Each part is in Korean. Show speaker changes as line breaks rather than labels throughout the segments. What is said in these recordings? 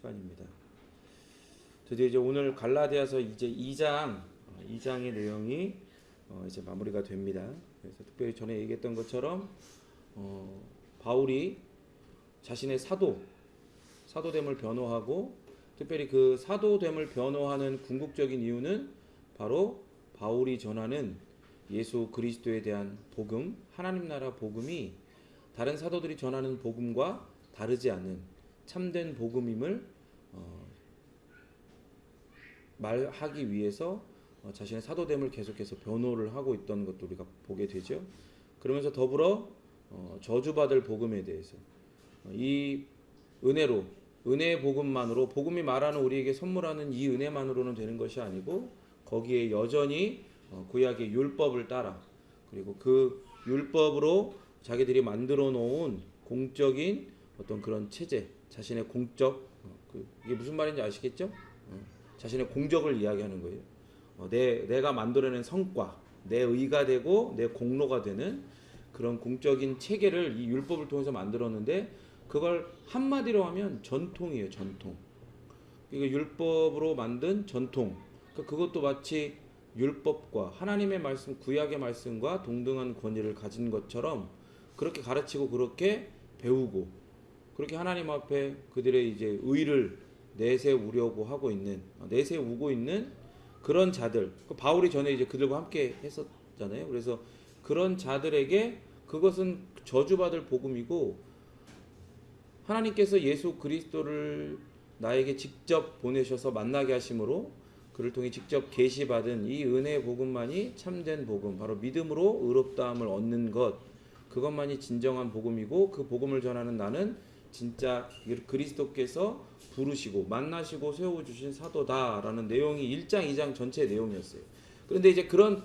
시간입니다. 드디어 이제 오늘 갈라디아서 이제 2장의 내용이 이제 마무리가 됩니다. 그래서 특별히 전에 얘기했던 것처럼 바울이 자신의 사도됨을 변호하고, 특별히 그 사도됨을 변호하는 궁극적인 이유는 바로 바울이 전하는 예수 그리스도에 대한 복음, 하나님 나라 복음이 다른 사도들이 전하는 복음과 다르지 않은 참된 복음임을 말하기 위해서 자신의 사도됨을 계속해서 변호를 하고 있던 것도 우리가 보게 되죠. 그러면서 더불어 저주받을 복음에 대해서 이 은혜의 복음만으로, 복음이 말하는 우리에게 선물하는 이 은혜만으로는 되는 것이 아니고, 거기에 여전히 구약의 율법을 따라, 그리고 그 율법으로 자기들이 만들어 놓은 공적인 어떤 그런 체제, 자신의 공적, 이게 무슨 말인지 아시겠죠? 자신의 공적을 이야기하는 거예요. 내가 만들어낸 성과, 내 의가 되고 내 공로가 되는 그런 공적인 체계를 이 율법을 통해서 만들었는데, 그걸 한마디로 하면 전통이에요. 전통. 이거 율법으로 만든 전통. 그것도 마치 율법과 하나님의 말씀, 구약의 말씀과 동등한 권위를 가진 것처럼 그렇게 가르치고, 그렇게 배우고, 그렇게 하나님 앞에 그들의 이제 의를 내세우려고 하고 있는, 내세우고 있는 그런 자들. 바울이 전에 이제 그들과 함께 했었잖아요. 그래서 그런 자들에게 그것은 저주받을 복음이고, 하나님께서 예수 그리스도를 나에게 직접 보내셔서 만나게 하심으로 그를 통해 직접 계시받은 이 은혜의 복음만이 참된 복음, 바로 믿음으로 의롭다함을 얻는 것, 그것만이 진정한 복음이고, 그 복음을 전하는 나는 진짜 그리스도께서 부르시고 만나시고 세워주신 사도다라는 내용이 1장, 2장 전체 내용이었어요. 그런데 이제 그런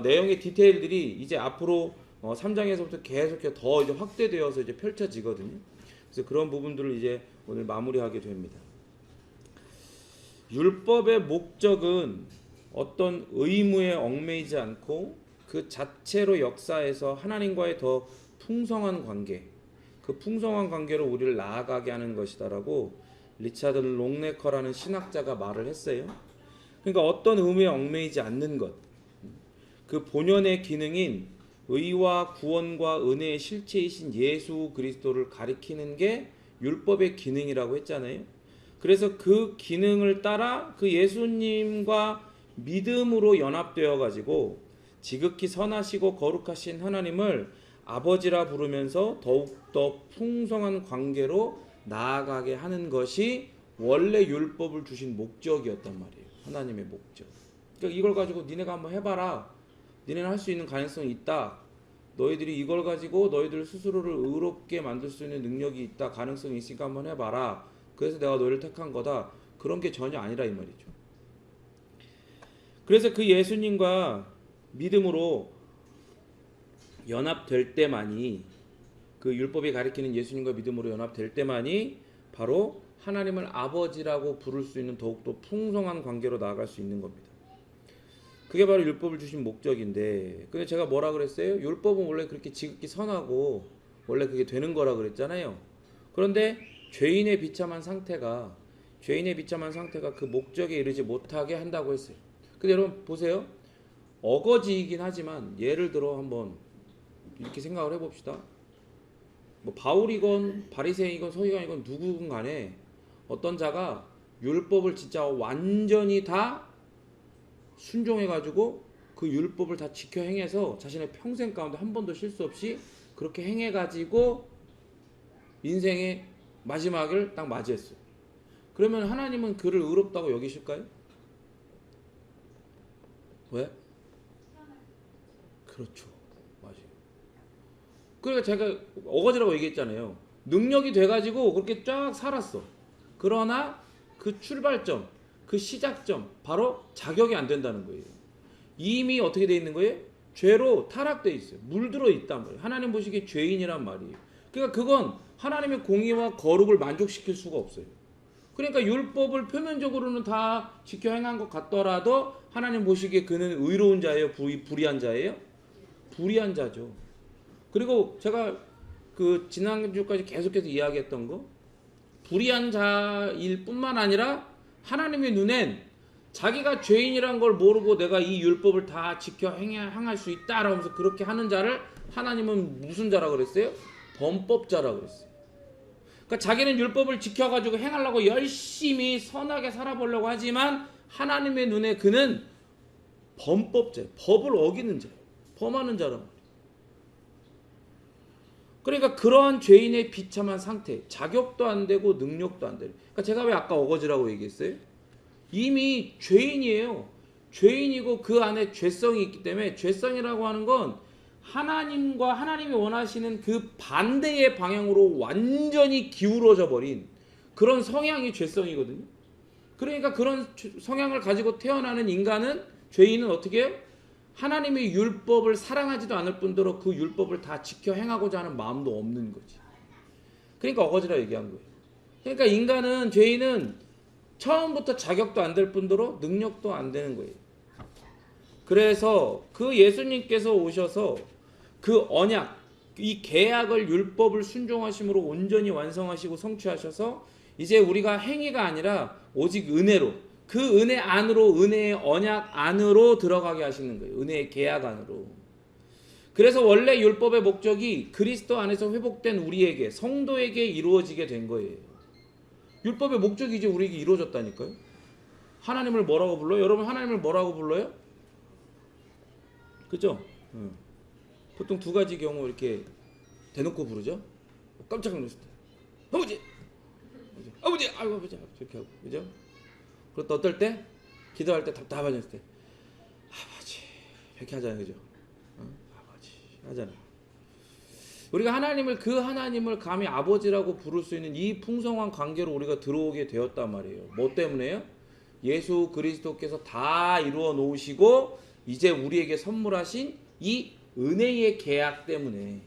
내용의 디테일들이 이제 앞으로 3장에서부터 계속해서 더 이제 확대되어서 이제 펼쳐지거든요. 그래서 그런 부분들을 이제 오늘 마무리하게 됩니다. 율법의 목적은 어떤 의무에 얽매이지 않고 그 자체로 역사에서 하나님과의 더 풍성한 관계, 그 풍성한 관계로 우리를 나아가게 하는 것이다라고 리차드 롱네커라는 신학자가 말을 했어요. 그러니까 어떤 의무에 얽매이지 않는 것, 그 본연의 기능인 의와 구원과 은혜의 실체이신 예수 그리스도를 가리키는 게 율법의 기능이라고 했잖아요. 그래서 그 기능을 따라 그 예수님과 믿음으로 연합되어 가지고 지극히 선하시고 거룩하신 하나님을 아버지라 부르면서 더욱더 풍성한 관계로 나아가게 하는 것이 원래 율법을 주신 목적이었단 말이에요. 하나님의 목적. 그러니까 이걸 가지고 니네가 한번 해봐라. 니네는 할 수 있는 가능성이 있다. 너희들이 이걸 가지고 너희들 스스로를 의롭게 만들 수 있는 능력이 있다. 가능성이 있으니까 한번 해봐라. 그래서 내가 너희를 택한 거다. 그런 게 전혀 아니라 이 말이죠. 그래서 그 예수님과 믿음으로 연합될 때만이, 그 율법이 가리키는 예수님과 믿음으로 연합될 때만이 바로 하나님을 아버지라고 부를 수 있는 더욱더 풍성한 관계로 나아갈 수 있는 겁니다. 그게 바로 율법을 주신 목적인데, 근데 제가 뭐라 그랬어요? 율법은 원래 그렇게 지극히 선하고 원래 그게 되는 거라 그랬잖아요. 그런데 죄인의 비참한 상태가 그 목적에 이르지 못하게 한다고 했어요. 근데 여러분 보세요. 어거지이긴 하지만 예를 들어 한번 이렇게 생각을 해봅시다. 뭐 바울이건 바리새인이건 서기관이건 누구든 간에 어떤 자가 율법을 진짜 완전히 다 순종해가지고 그 율법을 다 지켜 행해서 자신의 평생 가운데 한 번도 실수 없이 그렇게 행해가지고 인생의 마지막을 딱 맞이했어요. 그러면 하나님은 그를 의롭다고 여기실까요? 왜? 그렇죠. 맞아요. 그러니까 제가 어거지라고 얘기했잖아요. 능력이 돼가지고 그렇게 쫙 살았어. 그러나 그 출발점, 그 시작점, 바로 자격이 안 된다는 거예요. 이미 어떻게 돼 있는 거예요? 죄로 타락돼 있어요. 물들어 있단 말이에요. 하나님 보시기에 죄인이란 말이에요. 그러니까 그건 하나님의 공의와 거룩을 만족시킬 수가 없어요. 그러니까 율법을 표면적으로는 다 지켜 행한 것 같더라도 하나님 보시기에 그는 의로운 자예요? 불의한 자예요? 불의한 자죠. 그리고 제가 그 지난주까지 계속해서 이야기했던 거, 불의한 자일 뿐만 아니라 하나님의 눈엔 자기가 죄인이란 걸 모르고 내가 이 율법을 다 지켜 행할 수 있다라고 하면서 그렇게 하는 자를 하나님은 무슨 자라 그랬어요? 범법자라 그랬어요. 그러니까 자기는 율법을 지켜가지고 행하려고 열심히 선하게 살아보려고 하지만 하나님의 눈에 그는 범법자예요. 법을 어기는 자예요. 범하는 자란 말이에요. 그러니까 그러한 죄인의 비참한 상태, 자격도 안 되고 능력도 안 되는. 그러니까 제가 왜 아까 어거지라고 얘기했어요? 이미 죄인이에요. 죄인이고 그 안에 죄성이 있기 때문에 죄성이라고 하는 건 하나님과 하나님이 원하시는 그 반대의 방향으로 완전히 기울어져 버린 그런 성향이 죄성이거든요. 그러니까 그런 성향을 가지고 태어나는 인간은, 죄인은 어떻게 해요? 하나님의 율법을 사랑하지도 않을 뿐더러 그 율법을 다 지켜 행하고자 하는 마음도 없는 거지. 그러니까 어거지라 얘기한 거예요. 그러니까 인간은, 죄인은 처음부터 자격도 안 될 뿐더러 능력도 안 되는 거예요. 그래서 그 예수님께서 오셔서 그 언약, 이 계약을, 율법을 순종하심으로 온전히 완성하시고 성취하셔서 이제 우리가 행위가 아니라 오직 은혜로, 그 은혜 안으로, 은혜의 언약 안으로 들어가게 하시는 거예요. 은혜의 계약 안으로. 그래서 원래 율법의 목적이 그리스도 안에서 회복된 우리에게, 성도에게 이루어지게 된 거예요. 율법의 목적이 이제 우리에게 이루어졌다니까요. 하나님을 뭐라고 불러요? 여러분 하나님을 뭐라고 불러요? 그죠? 보통 두 가지 경우 이렇게 대놓고 부르죠. 깜짝 놀랐을 때 아버지, 아버지, 아이고 아버지, 이렇게 하고, 그죠? 그리고 또 어떨 때? 기도할 때 답답해졌을 때 아버지 이렇게 하잖아요, 그죠? 아버지 하잖아요. 우리가 하나님을, 그 하나님을 감히 아버지라고 부를 수 있는 이 풍성한 관계로 우리가 들어오게 되었단 말이에요. 뭐 때문에요? 예수 그리스도께서 다 이루어 놓으시고 이제 우리에게 선물하신 이 은혜의 계약 때문에.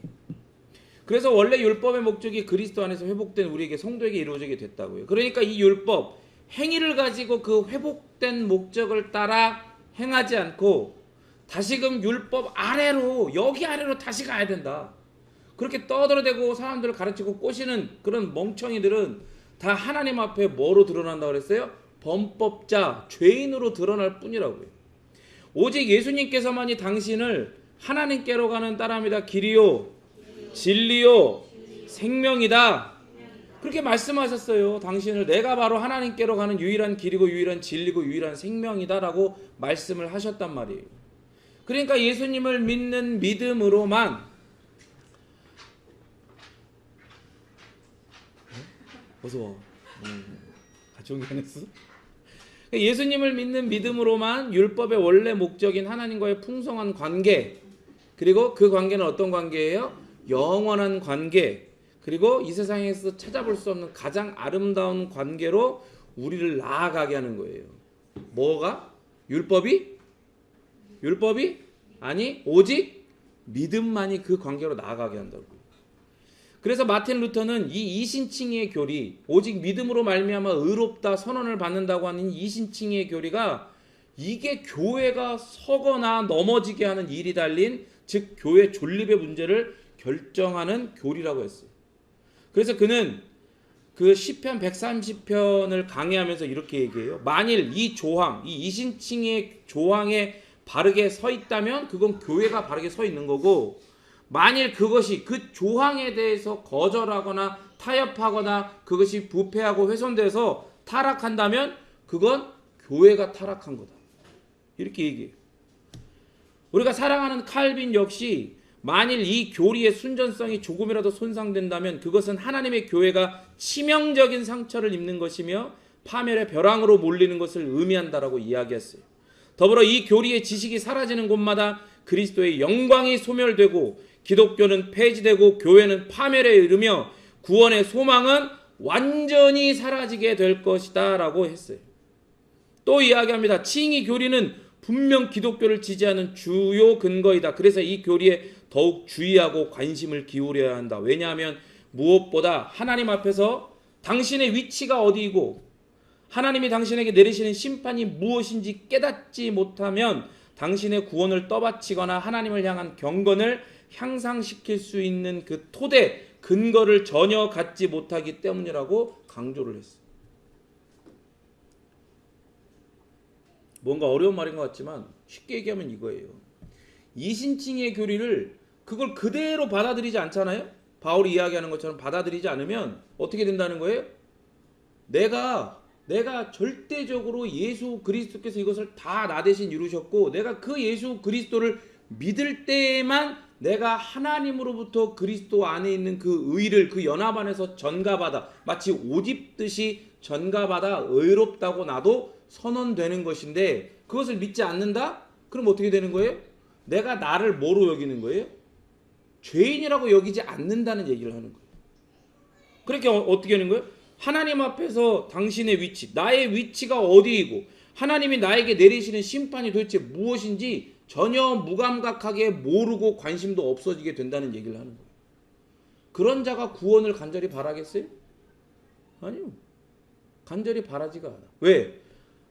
그래서 원래 율법의 목적이 그리스도 안에서 회복된 우리에게, 성도에게 이루어지게 됐다고요. 그러니까 이 율법, 행위를 가지고 그 회복된 목적을 따라 행하지 않고 다시금 율법 아래로, 여기 아래로 다시 가야 된다. 그렇게 떠들어대고 사람들을 가르치고 꼬시는 그런 멍청이들은 다 하나님 앞에 뭐로 드러난다고 그랬어요? 범법자, 죄인으로 드러날 뿐이라고요. 오직 예수님께서만이 당신을 하나님께로 가는 따라합니다. 길이요, 진리요, 생명이다. 그렇게 말씀하셨어요. 당신을 내가 바로 하나님께로 가는 유일한 길이고 유일한 진리고 유일한 생명이다라고 말씀을 하셨단 말이에요. 그러니까 예수님을 믿는 믿음으로만, 어서 와. 같이 온 게 아니었어? 예수님을 믿는 믿음으로만 율법의 원래 목적인 하나님과의 풍성한 관계, 그리고 그 관계는 어떤 관계예요? 영원한 관계, 그리고 이 세상에서 찾아볼 수 없는 가장 아름다운 관계로 우리를 나아가게 하는 거예요. 뭐가? 율법이? 아니, 오직 믿음만이 그 관계로 나아가게 한다고요. 그래서 마틴 루터는 이 이신칭의 교리, 오직 믿음으로 말미암아 의롭다 선언을 받는다고 하는 이신칭의 교리가, 이게 교회가 서거나 넘어지게 하는 일이 달린, 즉 교회 존립의 문제를 결정하는 교리라고 했어요. 그래서 그는 그 시편 130편을 강의하면서 이렇게 얘기해요. 만일 이 조항, 이 이신칭의 조항에 바르게 서 있다면 그건 교회가 바르게 서 있는 거고, 만일 그것이 그 조항에 대해서 거절하거나 타협하거나 그것이 부패하고 훼손돼서 타락한다면 그건 교회가 타락한 거다. 이렇게 얘기해요. 우리가 사랑하는 칼빈 역시 만일 이 교리의 순전성이 조금이라도 손상된다면 그것은 하나님의 교회가 치명적인 상처를 입는 것이며 파멸의 벼랑으로 몰리는 것을 의미한다라고 이야기했어요. 더불어 이 교리의 지식이 사라지는 곳마다 그리스도의 영광이 소멸되고 기독교는 폐지되고 교회는 파멸에 이르며 구원의 소망은 완전히 사라지게 될 것이다 라고 했어요. 또 이야기합니다. 칭의 교리는 분명 기독교를 지지하는 주요 근거이다. 그래서 이 교리에 더욱 주의하고 관심을 기울여야 한다. 왜냐하면 무엇보다 하나님 앞에서 당신의 위치가 어디이고 하나님이 당신에게 내리시는 심판이 무엇인지 깨닫지 못하면 당신의 구원을 떠받치거나 하나님을 향한 경건을 향상시킬 수 있는 그 토대, 근거를 전혀 갖지 못하기 때문이라고 강조를 했어. 뭔가 어려운 말인 것 같지만 쉽게 얘기하면 이거예요. 이신칭의 교리를 그걸 그대로 받아들이지 않잖아요. 바울이 이야기하는 것처럼 받아들이지 않으면 어떻게 된다는 거예요? 내가 절대적으로 예수 그리스도께서 이것을 다 나 대신 이루셨고 내가 그 예수 그리스도를 믿을 때에만 내가 하나님으로부터 그리스도 안에 있는 그 의를 그 연합 안에서 전가받아 마치 옷 입듯이 전가받아 의롭다고 나도 선언되는 것인데 그것을 믿지 않는다? 그럼 어떻게 되는 거예요? 내가 나를 뭐로 여기는 거예요? 죄인이라고 여기지 않는다는 얘기를 하는 거예요. 그렇게 어떻게 하는 거예요? 하나님 앞에서 당신의 위치, 나의 위치가 어디이고 하나님이 나에게 내리시는 심판이 도대체 무엇인지 전혀 무감각하게 모르고 관심도 없어지게 된다는 얘기를 하는 거예요. 그런 자가 구원을 간절히 바라겠어요? 아니요. 간절히 바라지가 않아. 왜?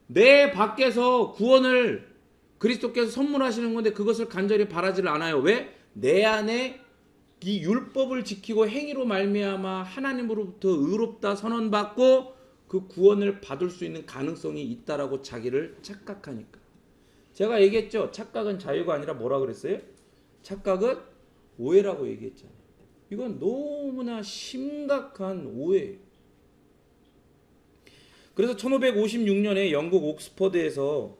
내 밖에서 구원을 그리스도께서 선물하시는 건데 그것을 간절히 바라지를 않아요. 왜? 내 안에 이 율법을 지키고 행위로 말미암아 하나님으로부터 의롭다 선언받고 그 구원을 받을 수 있는 가능성이 있다라고 자기를 착각하니까. 제가 얘기했죠. 착각은 자유가 아니라 뭐라 그랬어요? 착각은 오해라고 얘기했잖아요. 이건 너무나 심각한 오해예요. 그래서 1556년에 영국 옥스퍼드에서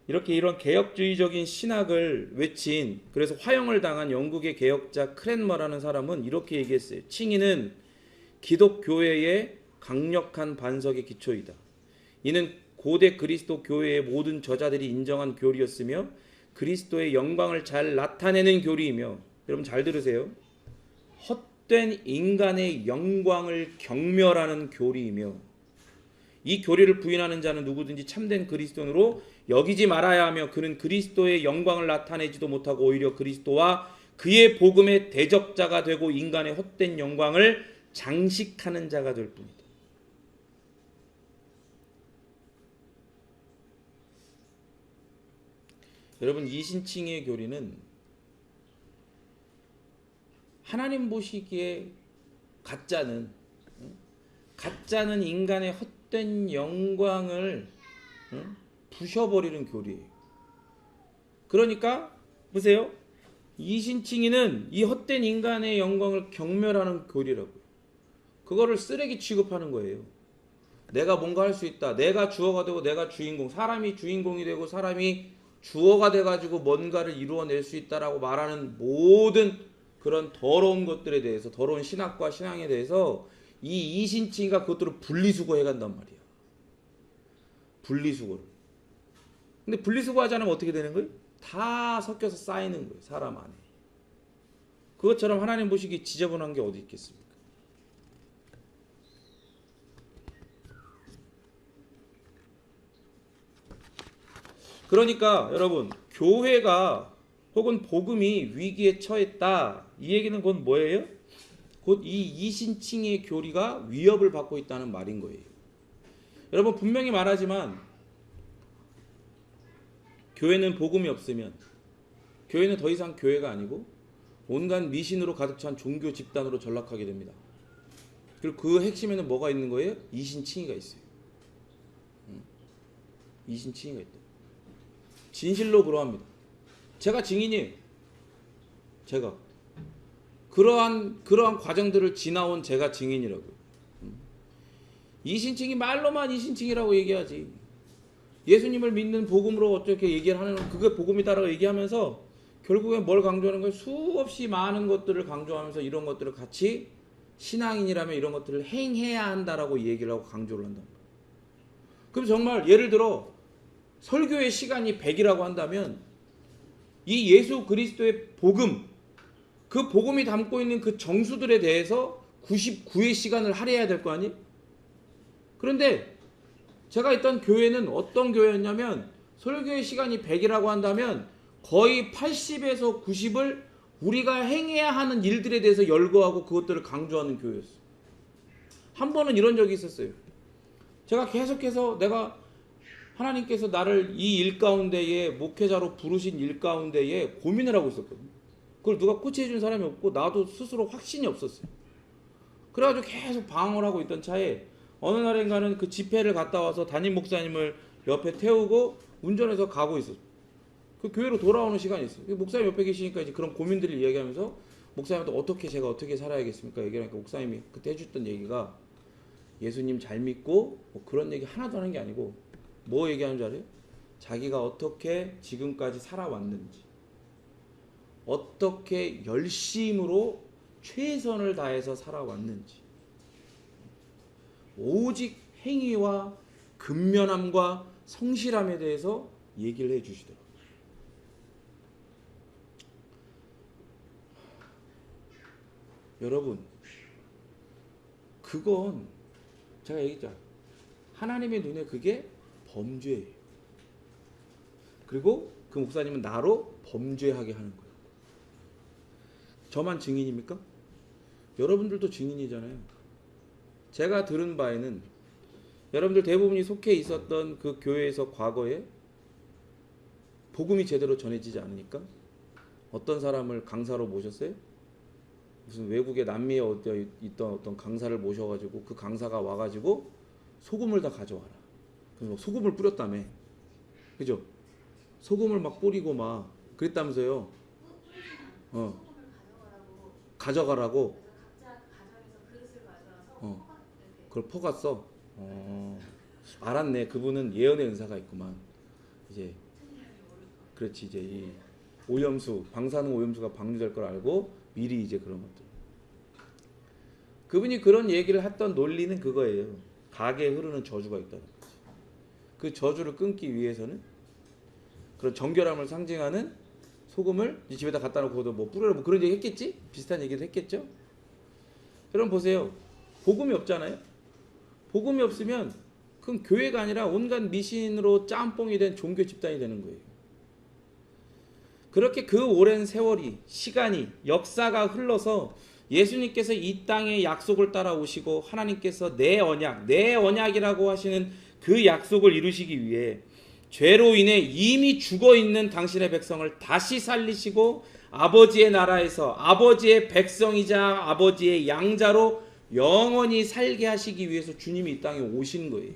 이런 개혁주의적인 신학을 외친 그래서 화형을 당한 영국의 개혁자 크랜머라는 사람은 이렇게 얘기했어요. 칭의는 기독교회의 강력한 반석의 기초이다. 이는 고대 그리스도 교회의 모든 저자들이 인정한 교리였으며 그리스도의 영광을 잘 나타내는 교리이며 여러분 잘 들으세요. 헛된 인간의 영광을 경멸하는 교리이며 이 교리를 부인하는 자는 누구든지 참된 그리스도인으로 여기지 말아야 하며 그는 그리스도의 영광을 나타내지도 못하고 오히려 그리스도와 그의 복음의 대적자가 되고 인간의 헛된 영광을 장식하는 자가 될 뿐이다. 여러분 이신칭의 교리는 하나님 보시기에 가짜는 인간의 헛된 영광을 부셔버리는 교리예요. 그러니까 보세요. 이신칭의는 이 헛된 인간의 영광을 경멸하는 교리라고요. 그거를 쓰레기 취급하는 거예요. 내가 뭔가 할 수 있다. 내가 주어가 되고 내가 주인공. 사람이 주인공이 되고 사람이 주어가 돼가지고 뭔가를 이루어낼 수 있다라고 말하는 모든 그런 더러운 것들에 대해서 더러운 신학과 신앙에 대해서 이 이신칭의가 그것들을 분리수거해간단 말이야. 분리수거를. 근데 분리수거하지 않으면 어떻게 되는 거예요? 다 섞여서 쌓이는 거예요. 사람 안에. 그것처럼 하나님 보시기에 지저분한 게 어디 있겠습니까? 그러니까 여러분 교회가 혹은 복음이 위기에 처했다. 이 얘기는 곧 뭐예요? 곧 이 이신칭의 교리가 위협을 받고 있다는 말인 거예요. 여러분 분명히 말하지만 교회는 복음이 없으면 교회는 더 이상 교회가 아니고 온갖 미신으로 가득 찬 종교 집단으로 전락하게 됩니다. 그리고 그 핵심에는 뭐가 있는 거예요? 이신칭의가 있어요. 이신칭의가 있다. 진실로 그러합니다. 제가 증인이에요. 제가 그러한 과정들을 지나온 제가 증인이라고요. 이신칭이 말로만 이신칭이라고 얘기하지. 예수님을 믿는 복음으로 어떻게 얘기를 하는 그게 복음이다라고 얘기하면서 결국엔 뭘 강조하는 거예요? 수없이 많은 것들을 강조하면서 이런 것들을 같이 신앙인이라면 이런 것들을 행해야 한다라고 얘기를 하고 강조를 한다. 그럼 정말 예를 들어 설교의 시간이 100이라고 한다면 이 예수 그리스도의 복음 그 복음이 담고 있는 그 정수들에 대해서 99의 시간을 할애해야 될 거 아니? 그런데 제가 있던 교회는 어떤 교회였냐면 설교의 시간이 100이라고 한다면 거의 80에서 90을 우리가 행해야 하는 일들에 대해서 열거하고 그것들을 강조하는 교회였어요. 한 번은 이런 적이 있었어요. 제가 계속해서 내가 하나님께서 나를 이 일 가운데에 목회자로 부르신 일 가운데에 고민을 하고 있었거든요. 그걸 누가 코치해 준 사람이 없고 나도 스스로 확신이 없었어요. 그래가지고 계속 방황을 하고 있던 차에 어느 날인가는 그 집회를 갔다 와서 담임 목사님을 옆에 태우고 운전해서 가고 있었어. 그 교회로 돌아오는 시간이 있어. 목사님 옆에 계시니까 이제 그런 고민들을 이야기하면서 목사님한테 제가 어떻게 살아야겠습니까? 얘기하니까 목사님이 그때 해줬던 얘기가 예수님 잘 믿고 뭐 그런 얘기 하나도 하는 게 아니고 뭐 얘기하는 줄 알아요? 자기가 어떻게 지금까지 살아왔는지, 어떻게 열심으로 최선을 다해서 살아왔는지, 오직 행위와 근면함과 성실함에 대해서 얘기를 해주시더라고요. 여러분, 그건 제가 얘기했죠. 하나님의 눈에 그게 범죄예요. 그리고 그 목사님은 나로 범죄하게 하는 거예요. 저만 증인입니까? 여러분들도 증인이잖아요. 제가 들은 바에는 여러분들 대부분이 속해 있었던 그 교회에서 과거에 복음이 제대로 전해지지 않으니까 어떤 사람을 강사로 모셨어요? 무슨 외국에 남미에 있던 어떤 강사를 모셔가지고 그 강사가 와가지고 소금을 다 가져와라. 그래서 소금을 뿌렸다며. 그죠? 소금을 막 뿌리고 막 그랬다면서요. 가져가라고. 그걸 퍼갔어. 알았네. 그분은 예언의 은사가 있구만. 이제 그렇지 이제 이 오염수, 방사능 오염수가 방류될 걸 알고 미리 이제 그런 것들. 그분이 그런 얘기를 했던 논리는 그거예요. 가게에 흐르는 저주가 있다는 거지. 그 저주를 끊기 위해서는 그런 정결함을 상징하는 소금을 집에다 갖다 놓고도 뭐 뿌려라 뭐 그런 얘기 했겠지? 비슷한 얘기도 했겠죠? 여러분 보세요. 복음이 없잖아요. 복음이 없으면 그건 교회가 아니라 온갖 미신으로 짬뽕이 된 종교 집단이 되는 거예요. 그렇게 그 오랜 세월이, 시간이, 역사가 흘러서 예수님께서 이 땅에 약속을 따라오시고 하나님께서 내 언약이라고 하시는 그 약속을 이루시기 위해 죄로 인해 이미 죽어있는 당신의 백성을 다시 살리시고 아버지의 나라에서 아버지의 백성이자 아버지의 양자로 영원히 살게 하시기 위해서 주님이 이 땅에 오신 거예요.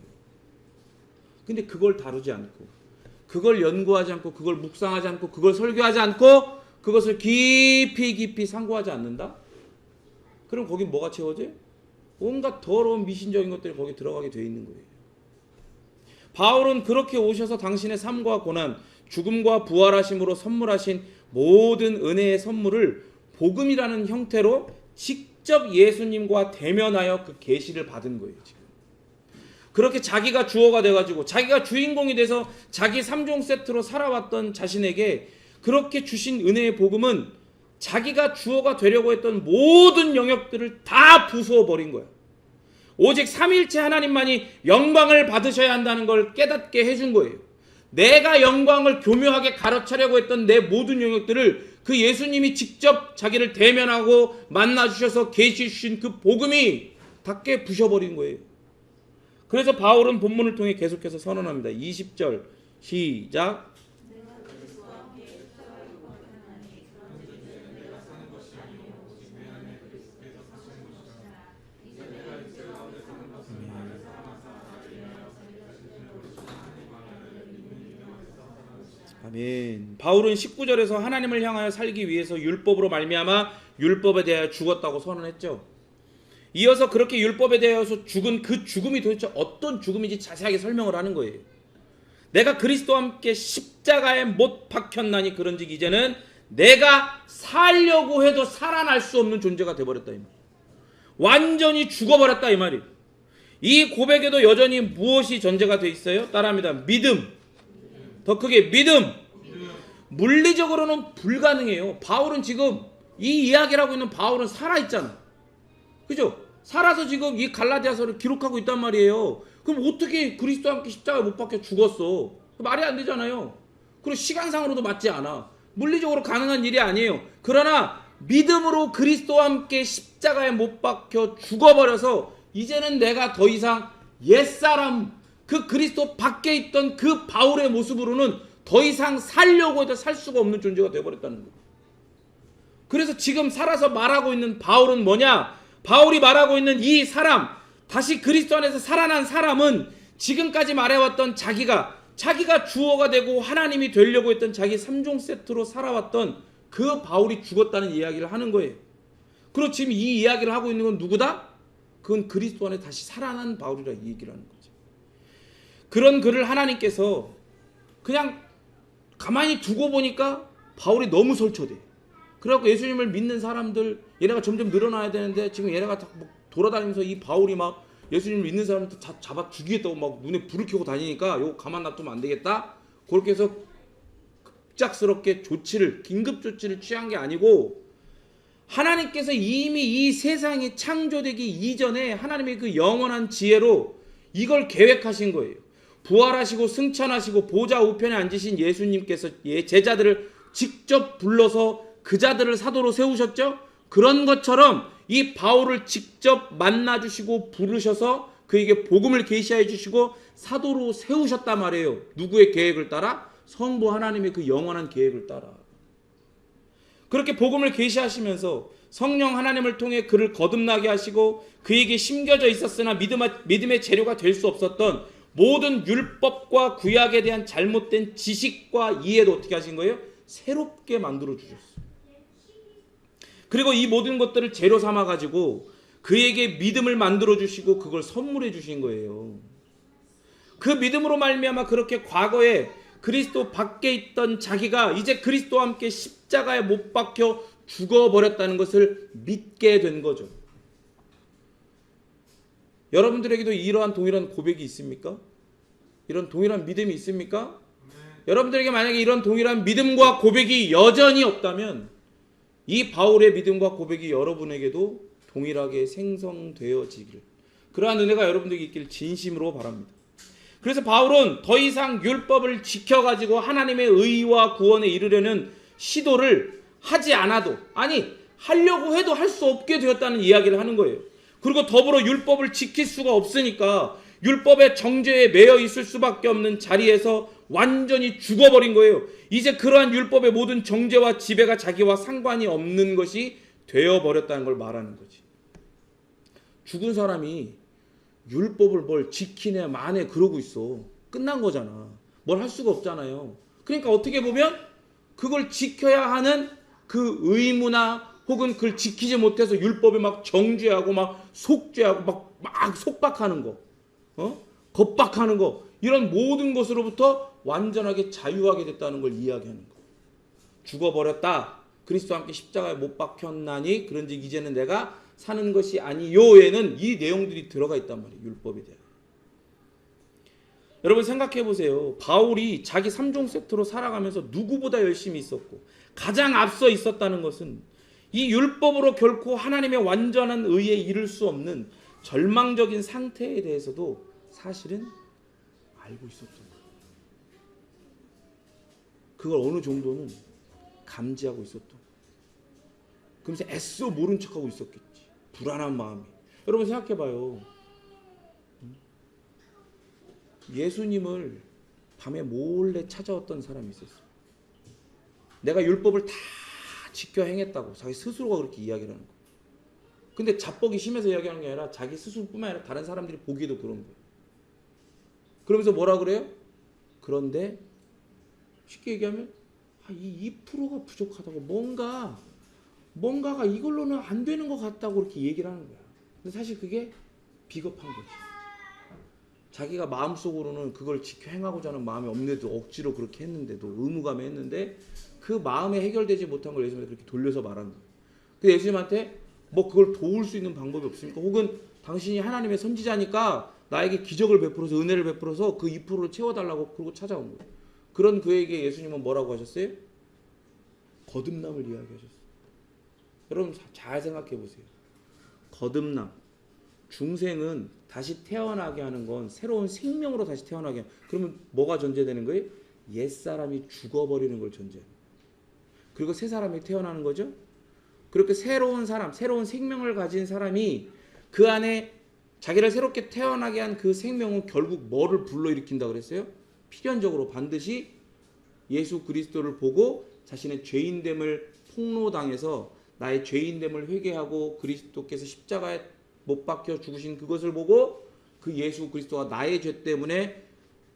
근데 그걸 다루지 않고, 그걸 연구하지 않고, 그걸 묵상하지 않고, 그걸 설교하지 않고, 그것을 깊이 상고하지 않는다? 그럼 거긴 뭐가 채워져요? 온갖 더러운 미신적인 것들이 거기 들어가게 돼 있는 거예요. 바울은 그렇게 오셔서 당신의 삶과 고난, 죽음과 부활하심으로 선물하신 모든 은혜의 선물을 복음이라는 형태로 직접 예수님과 대면하여 그 계시를 받은 거예요. 지금 그렇게 자기가 주어가 돼가지고 자기가 주인공이 돼서 자기 3종 세트로 살아왔던 자신에게 그렇게 주신 은혜의 복음은 자기가 주어가 되려고 했던 모든 영역들을 다 부수어 버린 거야. 오직 삼위일체 하나님만이 영광을 받으셔야 한다는 걸 깨닫게 해준 거예요. 내가 영광을 교묘하게 가로차려고 했던 내 모든 영역들을 그 예수님이 직접 자기를 대면하고 만나주셔서 계시해 주신 그 복음이 다 깨 부셔버린 거예요. 그래서 바울은 본문을 통해 계속해서 선언합니다. 20절 시작. 아멘. 바울은 19절에서 하나님을 향하여 살기 위해서 율법으로 말미암아 율법에 대하여 죽었다고 선언했죠. 이어서 그렇게 율법에 대해서 죽은 그 죽음이 도대체 어떤 죽음인지 자세하게 설명을 하는 거예요. 내가 그리스도와 함께 십자가에 못 박혔나니 그런즉 이제는 내가 살려고 해도 살아날 수 없는 존재가 되어버렸다 이 말이에요. 완전히 죽어버렸다 이 말이에요. 이 고백에도 여전히 무엇이 전제가 돼 있어요? 따라합니다. 믿음. 더 크게 믿음. 물리적으로는 불가능해요. 바울은 지금 이 이야기를 하고 있는 바울은 살아있잖아. 그죠? 살아서 지금 이 갈라디아서를 기록하고 있단 말이에요. 그럼 어떻게 그리스도와 함께 십자가에 못 박혀 죽었어? 말이 안 되잖아요. 그리고 시간상으로도 맞지 않아. 물리적으로 가능한 일이 아니에요. 그러나 믿음으로 그리스도와 함께 십자가에 못 박혀 죽어버려서 이제는 내가 더 이상 옛사람 그 그리스도 밖에 있던 그 바울의 모습으로는 더 이상 살려고 해도 살 수가 없는 존재가 되어버렸다는 거예요. 그래서 지금 살아서 말하고 있는 바울은 뭐냐? 바울이 말하고 있는 이 사람, 다시 그리스도 안에서 살아난 사람은 지금까지 말해왔던 자기가 주어가 되고 하나님이 되려고 했던 자기 3종 세트로 살아왔던 그 바울이 죽었다는 이야기를 하는 거예요. 그리고 지금 이 이야기를 하고 있는 건 누구다? 그건 그리스도 안에 다시 살아난 바울이라 이 얘기를 하는 거죠. 그런 그를 하나님께서 그냥 가만히 두고 보니까 바울이 너무 설쳐돼. 그래갖고 예수님을 믿는 사람들, 얘네가 점점 늘어나야 되는데 지금 얘네가 다 돌아다니면서 이 바울이 막 예수님을 믿는 사람들 다 잡아 죽이겠다고 막 눈에 불을 켜고 다니니까 이거 가만 놔두면 안 되겠다. 그렇게 해서 급작스럽게 긴급 조치를 취한 게 아니고, 하나님께서 이미 이 세상이 창조되기 이전에 하나님의 그 영원한 지혜로 이걸 계획하신 거예요. 부활하시고 승천하시고 보좌 우편에 앉으신 예수님께서 제자들을 직접 불러서 그 자들을 사도로 세우셨죠. 그런 것처럼 이 바울을 직접 만나주시고 부르셔서 그에게 복음을 계시해 주시고 사도로 세우셨단 말이에요. 누구의 계획을 따라? 성부 하나님의 그 영원한 계획을 따라. 그렇게 복음을 계시하시면서 성령 하나님을 통해 그를 거듭나게 하시고 그에게 심겨져 있었으나 믿음의 재료가 될 수 없었던 모든 율법과 구약에 대한 잘못된 지식과 이해도 어떻게 하신 거예요? 새롭게 만들어 주셨어요. 그리고 이 모든 것들을 재료 삼아 가지고 그에게 믿음을 만들어 주시고 그걸 선물해 주신 거예요. 그 믿음으로 말미암아 그렇게 과거에 그리스도 밖에 있던 자기가 이제 그리스도와 함께 십자가에 못 박혀 죽어버렸다는 것을 믿게 된 거죠. 여러분들에게도 이러한 동일한 고백이 있습니까? 이런 동일한 믿음이 있습니까? 여러분들에게 만약에 이런 동일한 믿음과 고백이 여전히 없다면 이 바울의 믿음과 고백이 여러분에게도 동일하게 생성되어지기를, 그러한 은혜가 여러분들에게 있기를 진심으로 바랍니다. 그래서 바울은 더 이상 율법을 지켜가지고 하나님의 의와 구원에 이르려는 시도를 하지 않아도, 아니 하려고 해도 할 수 없게 되었다는 이야기를 하는 거예요. 그리고 더불어 율법을 지킬 수가 없으니까 율법의 정죄에 매여 있을 수밖에 없는 자리에서 완전히 죽어버린 거예요. 이제 그러한 율법의 모든 정죄와 지배가 자기와 상관이 없는 것이 되어버렸다는 걸 말하는 거지. 죽은 사람이 율법을 뭘 지키네 마네 그러고 있어. 끝난 거잖아. 뭘 할 수가 없잖아요. 그러니까 어떻게 보면 그걸 지켜야 하는 그 의무나 혹은 그걸 지키지 못해서 율법에 막 정죄하고 막 속죄하고 막 속박하는 거, 겁박하는 거, 이런 모든 것으로부터 완전하게 자유하게 됐다는 걸 이야기하는 거. 죽어버렸다. 그리스도와 함께 십자가에 못 박혔나니 그런즉 이제는 내가 사는 것이 아니요에는 이 내용들이 들어가 있단 말이에요. 율법에 대한. 여러분 생각해 보세요. 바울이 자기 3종 세트로 살아가면서 누구보다 열심히 있었고 가장 앞서 있었다는 것은 이 율법으로 결코 하나님의 완전한 의에 이를 수 없는 절망적인 상태에 대해서도 사실은 알고 있었던 거예요. 그걸 어느 정도는 감지하고 있었던 거예요. 그러면서 애써 모른 척하고 있었겠지. 불안한 마음이. 여러분 생각해봐요. 예수님을 밤에 몰래 찾아왔던 사람이 있었어요. 내가 율법을 다 지켜 행했다고 자기 스스로가 그렇게 이야기를 하는 거예요. 근데 자뻑이 심해서 이야기하는 게 아니라 자기 스스로뿐만 아니라 다른 사람들이 보기에도 그런 거예요. 그러면서 뭐라 그래요? 그런데 쉽게 얘기하면 이 2%가 부족하다고, 뭔가가 이걸로는 안 되는 것 같다고 그렇게 얘기를 하는 거야. 근데 사실 그게 비겁한 거지. 자기가 마음속으로는 그걸 지켜 행하고자 하는 마음이 없는데도 억지로 그렇게 했는데도 의무감에 했는데 그 마음에 해결되지 못한 걸 예수님한테 그렇게 돌려서 말하는 거예요. 근데 예수님한테 뭐 그걸 도울 수 있는 방법이 없습니까? 혹은 당신이 하나님의 선지자니까 나에게 기적을 베풀어서 은혜를 베풀어서 그 2%를 채워달라고 그러고 찾아온 거예요. 그런 그에게 예수님은 뭐라고 하셨어요? 거듭남을 이야기하셨어요. 여러분 잘 생각해 보세요. 거듭남, 중생은 다시 태어나게 하는 건 새로운 생명으로 다시 태어나게 하는, 그러면 뭐가 전제되는 거예요? 옛사람이 죽어버리는 걸 전제하는 거예요. 그리고 새 사람이 태어나는 거죠. 그렇게 새로운 사람, 새로운 생명을 가진 사람이 그 안에 자기를 새롭게 태어나게 한 그 생명은 결국 뭐를 불러일으킨다 그랬어요? 필연적으로 반드시 예수 그리스도를 보고 자신의 죄인됨을 폭로당해서 나의 죄인됨을 회개하고 그리스도께서 십자가에 못 박혀 죽으신 그것을 보고 그 예수 그리스도가 나의 죄 때문에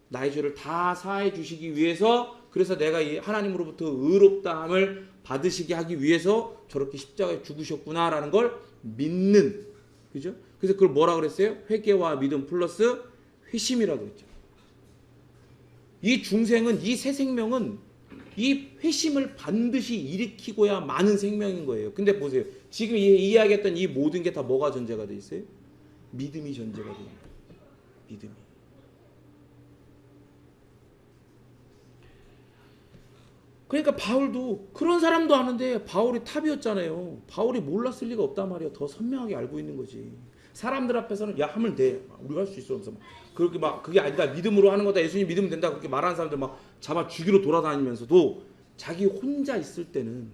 나의 죄를 다 사해 주시기 위해서, 그래서 내가 이 하나님으로부터 의롭다함을 받으시게 하기 위해서 저렇게 십자가에 죽으셨구나라는 걸 믿는, 그죠? 그래서 그걸 뭐라 그랬어요? 회개와 믿음 플러스 회심이라고 그랬죠. 이 중생은, 이 새 생명은 이 회심을 반드시 일으키고야 마는 생명인 거예요. 근데 보세요. 지금 이야기했던 이 모든 게 다 뭐가 전제가 돼 있어요? 믿음이 전제가 돼 있는 거예요. 믿음이. 그러니까 바울도, 그런 사람도 아는데 바울이 탑이었잖아요. 바울이 몰랐을 리가 없단 말이야. 더 선명하게 알고 있는 거지. 사람들 앞에서는 야 하면 돼, 우리가 할 수 있어, 그래서 막 그렇게 막 그게 아니다, 믿음으로 하는 거다, 예수님 믿으면 된다, 그렇게 말하는 사람들 막 잡아 죽이러 돌아다니면서도 자기 혼자 있을 때는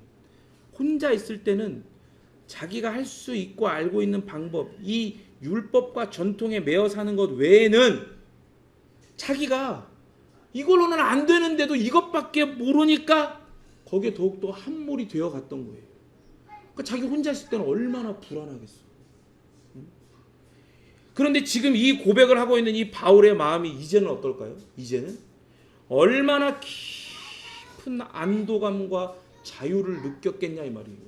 자기가 할 수 있고 알고 있는 방법, 이 율법과 전통에 매여 사는 것 외에는 자기가 이걸로는 안 되는데도 이것밖에 모르니까 거기에 더욱더 함몰이 되어 갔던 거예요. 그러니까 자기 혼자 있을 때는 얼마나 불안하겠어. 그런데 지금 이 고백을 하고 있는 이 바울의 마음이 이제는 어떨까요? 이제는 얼마나 깊은 안도감과 자유를 느꼈겠냐 이 말이에요.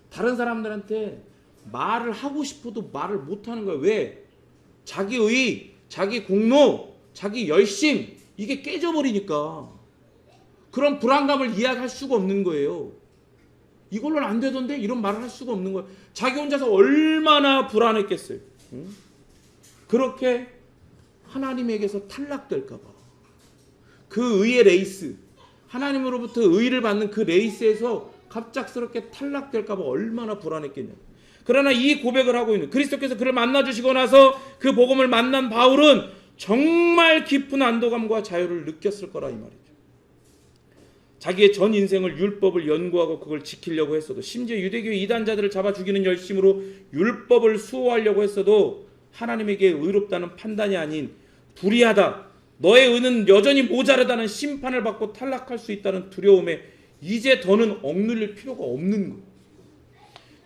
다른 사람들한테 말을 하고 싶어도 말을 못하는 거예요. 왜? 자기 의, 자기 공로, 자기 열심, 이게 깨져버리니까 그런 불안감을 이야기할 수가 없는 거예요. 이걸로는 안 되던데? 이런 말을 할 수가 없는 거예요. 자기 혼자서 얼마나 불안했겠어요. 그렇게 하나님에게서 탈락될까 봐. 그 의의 레이스, 하나님으로부터 의를 받는 그 레이스에서 갑작스럽게 탈락될까 봐 얼마나 불안했겠냐. 그러나 이 고백을 하고 있는, 그리스도께서 그를 만나주시고 나서 그 복음을 만난 바울은 정말 깊은 안도감과 자유를 느꼈을 거라 이 말이죠. 자기의 전 인생을 율법을 연구하고 그걸 지키려고 했어도, 심지어 유대교 이단자들을 잡아 죽이는 열심으로 율법을 수호하려고 했어도 하나님에게 의롭다는 판단이 아닌 불의하다, 너의 의는 여전히 모자르다는 심판을 받고 탈락할 수 있다는 두려움에 이제 더는 억눌릴 필요가 없는 거예요.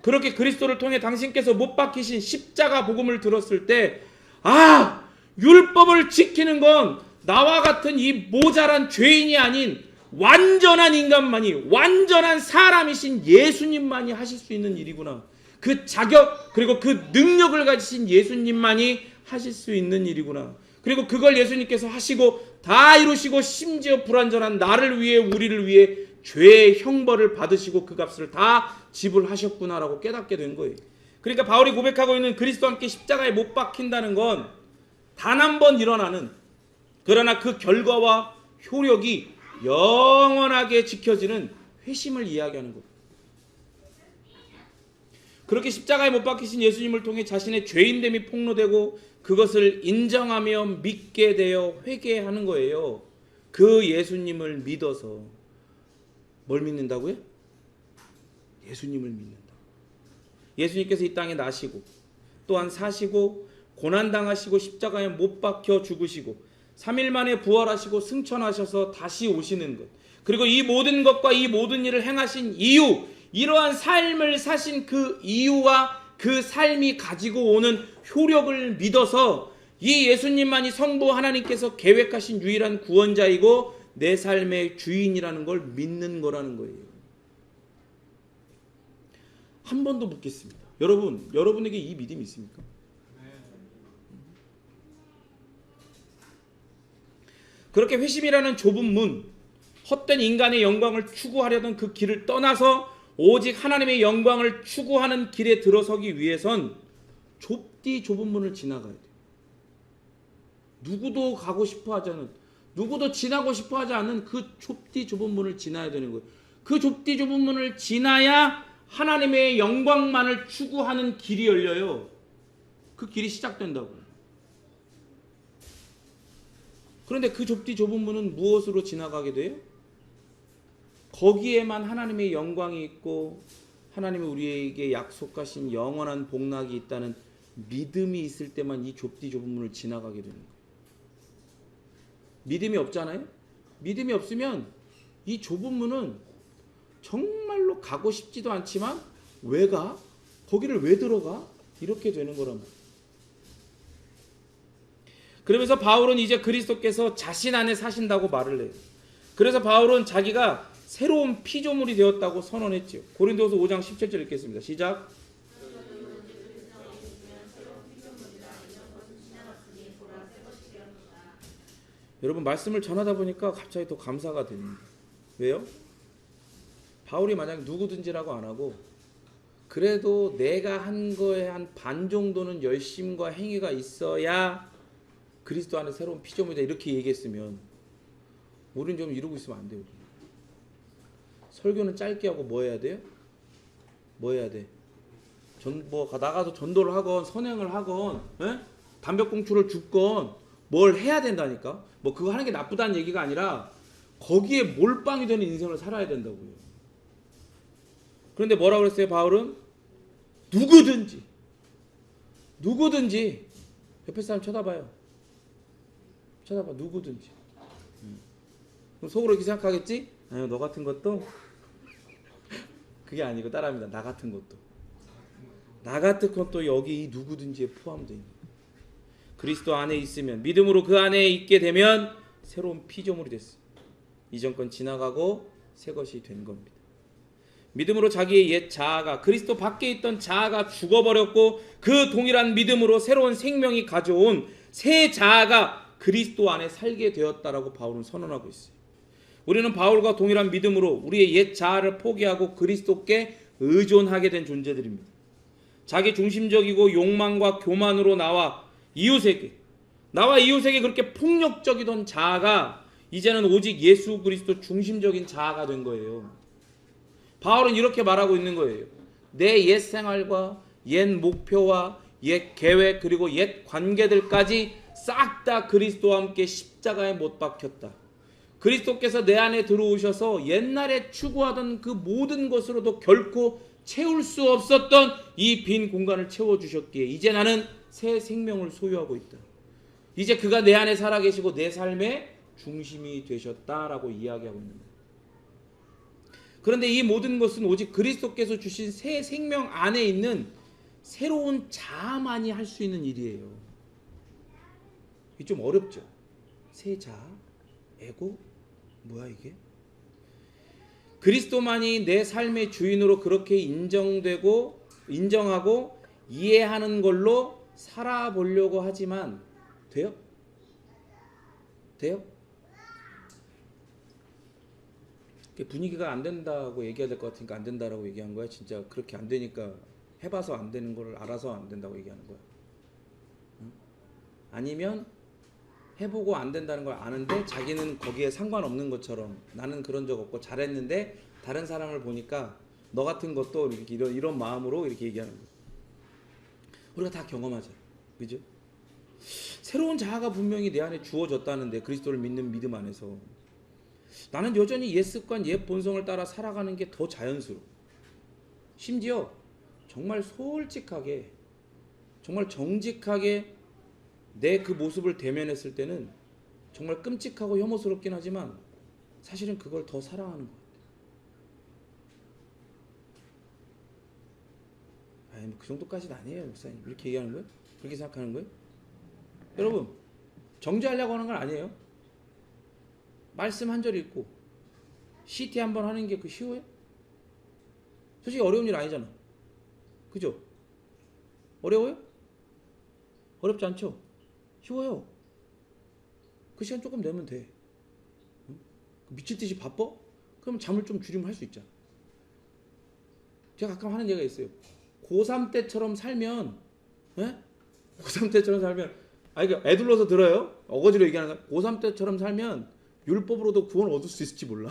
그렇게 그리스도를 통해 당신께서 못 박히신 십자가 복음을 들었을 때, 아, 율법을 지키는 건 나와 같은 이 모자란 죄인이 아닌 완전한 인간만이, 완전한 사람이신 예수님만이 하실 수 있는 일이구나. 그 자격, 그리고 그 능력을 가지신 예수님만이 하실 수 있는 일이구나. 그리고 그걸 예수님께서 하시고 다 이루시고 심지어 불완전한 나를 위해, 우리를 위해 죄의 형벌을 받으시고 그 값을 다 지불하셨구나라고 깨닫게 된 거예요. 그러니까 바울이 고백하고 있는 그리스도와 함께 십자가에 못 박힌다는 건 단 한 번 일어나는, 그러나 그 결과와 효력이 영원하게 지켜지는 회심을 이야기하는 것. 그렇게 십자가에 못 박히신 예수님을 통해 자신의 죄인됨이 폭로되고 그것을 인정하며 믿게 되어 회개하는 거예요. 그 예수님을 믿어서. 뭘 믿는다고요? 예수님을 믿는다. 예수님께서 이 땅에 나시고 또한 사시고 고난당하시고 십자가에 못 박혀 죽으시고 3일 만에 부활하시고 승천하셔서 다시 오시는 것, 그리고 이 모든 것과 이 모든 일을 행하신 이유, 이러한 삶을 사신 그 이유와 그 삶이 가지고 오는 효력을 믿어서 이 예수님만이 성부 하나님께서 계획하신 유일한 구원자이고 내 삶의 주인이라는 걸 믿는 거라는 거예요. 한 번 더 묻겠습니다. 여러분에게 이 믿음이 있습니까? 그렇게 회심이라는 좁은 문, 헛된 인간의 영광을 추구하려던 그 길을 떠나서 오직 하나님의 영광을 추구하는 길에 들어서기 위해선 좁디 좁은 문을 지나가야 돼요. 누구도 가고 싶어 하지 않은, 누구도 지나고 싶어 하지 않는 그 좁디 좁은 문을 지나야 되는 거예요. 그 좁디 좁은 문을 지나야 하나님의 영광만을 추구하는 길이 열려요. 그 길이 시작된다고요. 그런데 그 좁디 좁은 문은 무엇으로 지나가게 돼요? 거기에만 하나님의 영광이 있고 하나님이 우리에게 약속하신 영원한 복락이 있다는 믿음이 있을 때만 이 좁디 좁은 문을 지나가게 되는 거예요. 믿음이 없잖아요? 믿음이 없으면 이 좁은 문은 정말로 가고 싶지도 않지만 왜 가? 거기를 왜 들어가? 이렇게 되는 거란 말이에요. 그러면서 바울은 이제 그리스도께서 자신 안에 사신다고 말을 해요. 그래서 바울은 자기가 새로운 피조물이 되었다고 선언했죠. 고린도서 5장 17절 읽겠습니다. 시작. 여러분 말씀을 전하다 보니까 갑자기 더 감사가 됩니다. 왜요? 바울이 만약 누구든지라고 안 하고 그래도 내가 한 거에 한 반 정도는 열심과 행위가 있어야 그리스도 안에 새로운 피조물이다 이렇게 얘기했으면 우리는 좀 이러고 있으면 안 돼요. 설교는 짧게 하고 뭐 해야 돼요? 뭐 해야 돼? 나가서 전도를 하건 선행을 하건 담배꽁초를 줍건 뭘 해야 된다니까. 뭐 그거 하는 게 나쁘다는 얘기가 아니라 거기에 몰빵이 되는 인생을 살아야 된다고요. 그런데 뭐라고 그랬어요? 바울은 누구든지 옆에 사람 쳐다봐요. 쳐다봐. 누구든지. 그럼 속으로 이렇게 생각하겠지? 아유, 너 같은 것도 그게 아니고 따라합니다. 나 같은 것도 여기 이 누구든지에 포함되어 있는 거예요. 그리스도 안에 있으면 믿음으로 그 안에 있게 되면 새로운 피조물이 됐어요. 이전 건 지나가고 새 것이 된 겁니다. 믿음으로 자기의 옛 자아가 그리스도 밖에 있던 자아가 죽어버렸고 그 동일한 믿음으로 새로운 생명이 가져온 새 자아가 그리스도 안에 살게 되었다라고 바울은 선언하고 있어요. 우리는 바울과 동일한 믿음으로 우리의 옛 자아를 포기하고 그리스도께 의존하게 된 존재들입니다. 자기 중심적이고 욕망과 교만으로 나와 이웃에게 그렇게 폭력적이던 자아가 이제는 오직 예수 그리스도 중심적인 자아가 된 거예요. 바울은 이렇게 말하고 있는 거예요. 내 옛 생활과 옛 목표와 옛 계획 그리고 옛 관계들까지 싹 다 그리스도와 함께 십자가에 못 박혔다. 그리스도께서 내 안에 들어오셔서 옛날에 추구하던 그 모든 것으로도 결코 채울 수 없었던 이 빈 공간을 채워주셨기에 이제 나는 새 생명을 소유하고 있다. 이제 그가 내 안에 살아계시고 내 삶의 중심이 되셨다라고 이야기하고 있는 거예요. 그런데 이 모든 것은 오직 그리스도께서 주신 새 생명 안에 있는 새로운 자아만이 할 수 있는 일이에요. 이게 좀 어렵죠? 새 자아? 에고? 뭐야 이게? 그리스도만이 내 삶의 주인으로 그렇게 인정하고 이해하는 걸로 살아보려고 하지만 돼요? 분위기가 안 된다고 얘기해야 될 것 같으니까 안 된다라고 얘기한 거야? 진짜 그렇게 안 되니까 해봐서 안 되는 걸 알아서 안 된다고 얘기하는 거야? 응? 아니면 해보고 안 된다는 걸 아는데 자기는 거기에 상관없는 것처럼 나는 그런 적 없고 잘했는데 다른 사람을 보니까 너 같은 것도 이렇게 이런 마음으로 이렇게 얘기하는 거야. 우리가 다 경험하죠. 그죠? 새로운 자아가 분명히 내 안에 주어졌다는데 그리스도를 믿는 믿음 안에서 나는 여전히 옛 습관, 옛 본성을 따라 살아가는 게 더 자연스러워. 심지어 정말 솔직하게, 정말 정직하게 내 그 모습을 대면했을 때는 정말 끔찍하고 혐오스럽긴 하지만 사실은 그걸 더 사랑하는 것 같아요. 뭐 그 정도까지는 아니에요, 목사님. 이렇게 얘기하는 거예요? 그렇게 생각하는 거예요? 여러분, 정죄하려고 하는 건 아니에요. 말씀 한 절 읽고 CT 한번 하는 게 그 쉬워요? 솔직히 어려운 일 아니잖아. 그죠? 어려워요? 어렵지 않죠? 쉬워요. 그 시간 조금 내면 돼. 미칠 듯이 바빠? 그럼 잠을 좀 줄이면 할 수 있잖아. 제가 가끔 하는 얘기가 있어요. 고3 때처럼 살면 고3 때처럼 살면 이거 애둘러서 들어요. 어거지로 얘기하는 거야. 고3 때처럼 살면 율법으로도 구원 얻을 수 있을지 몰라.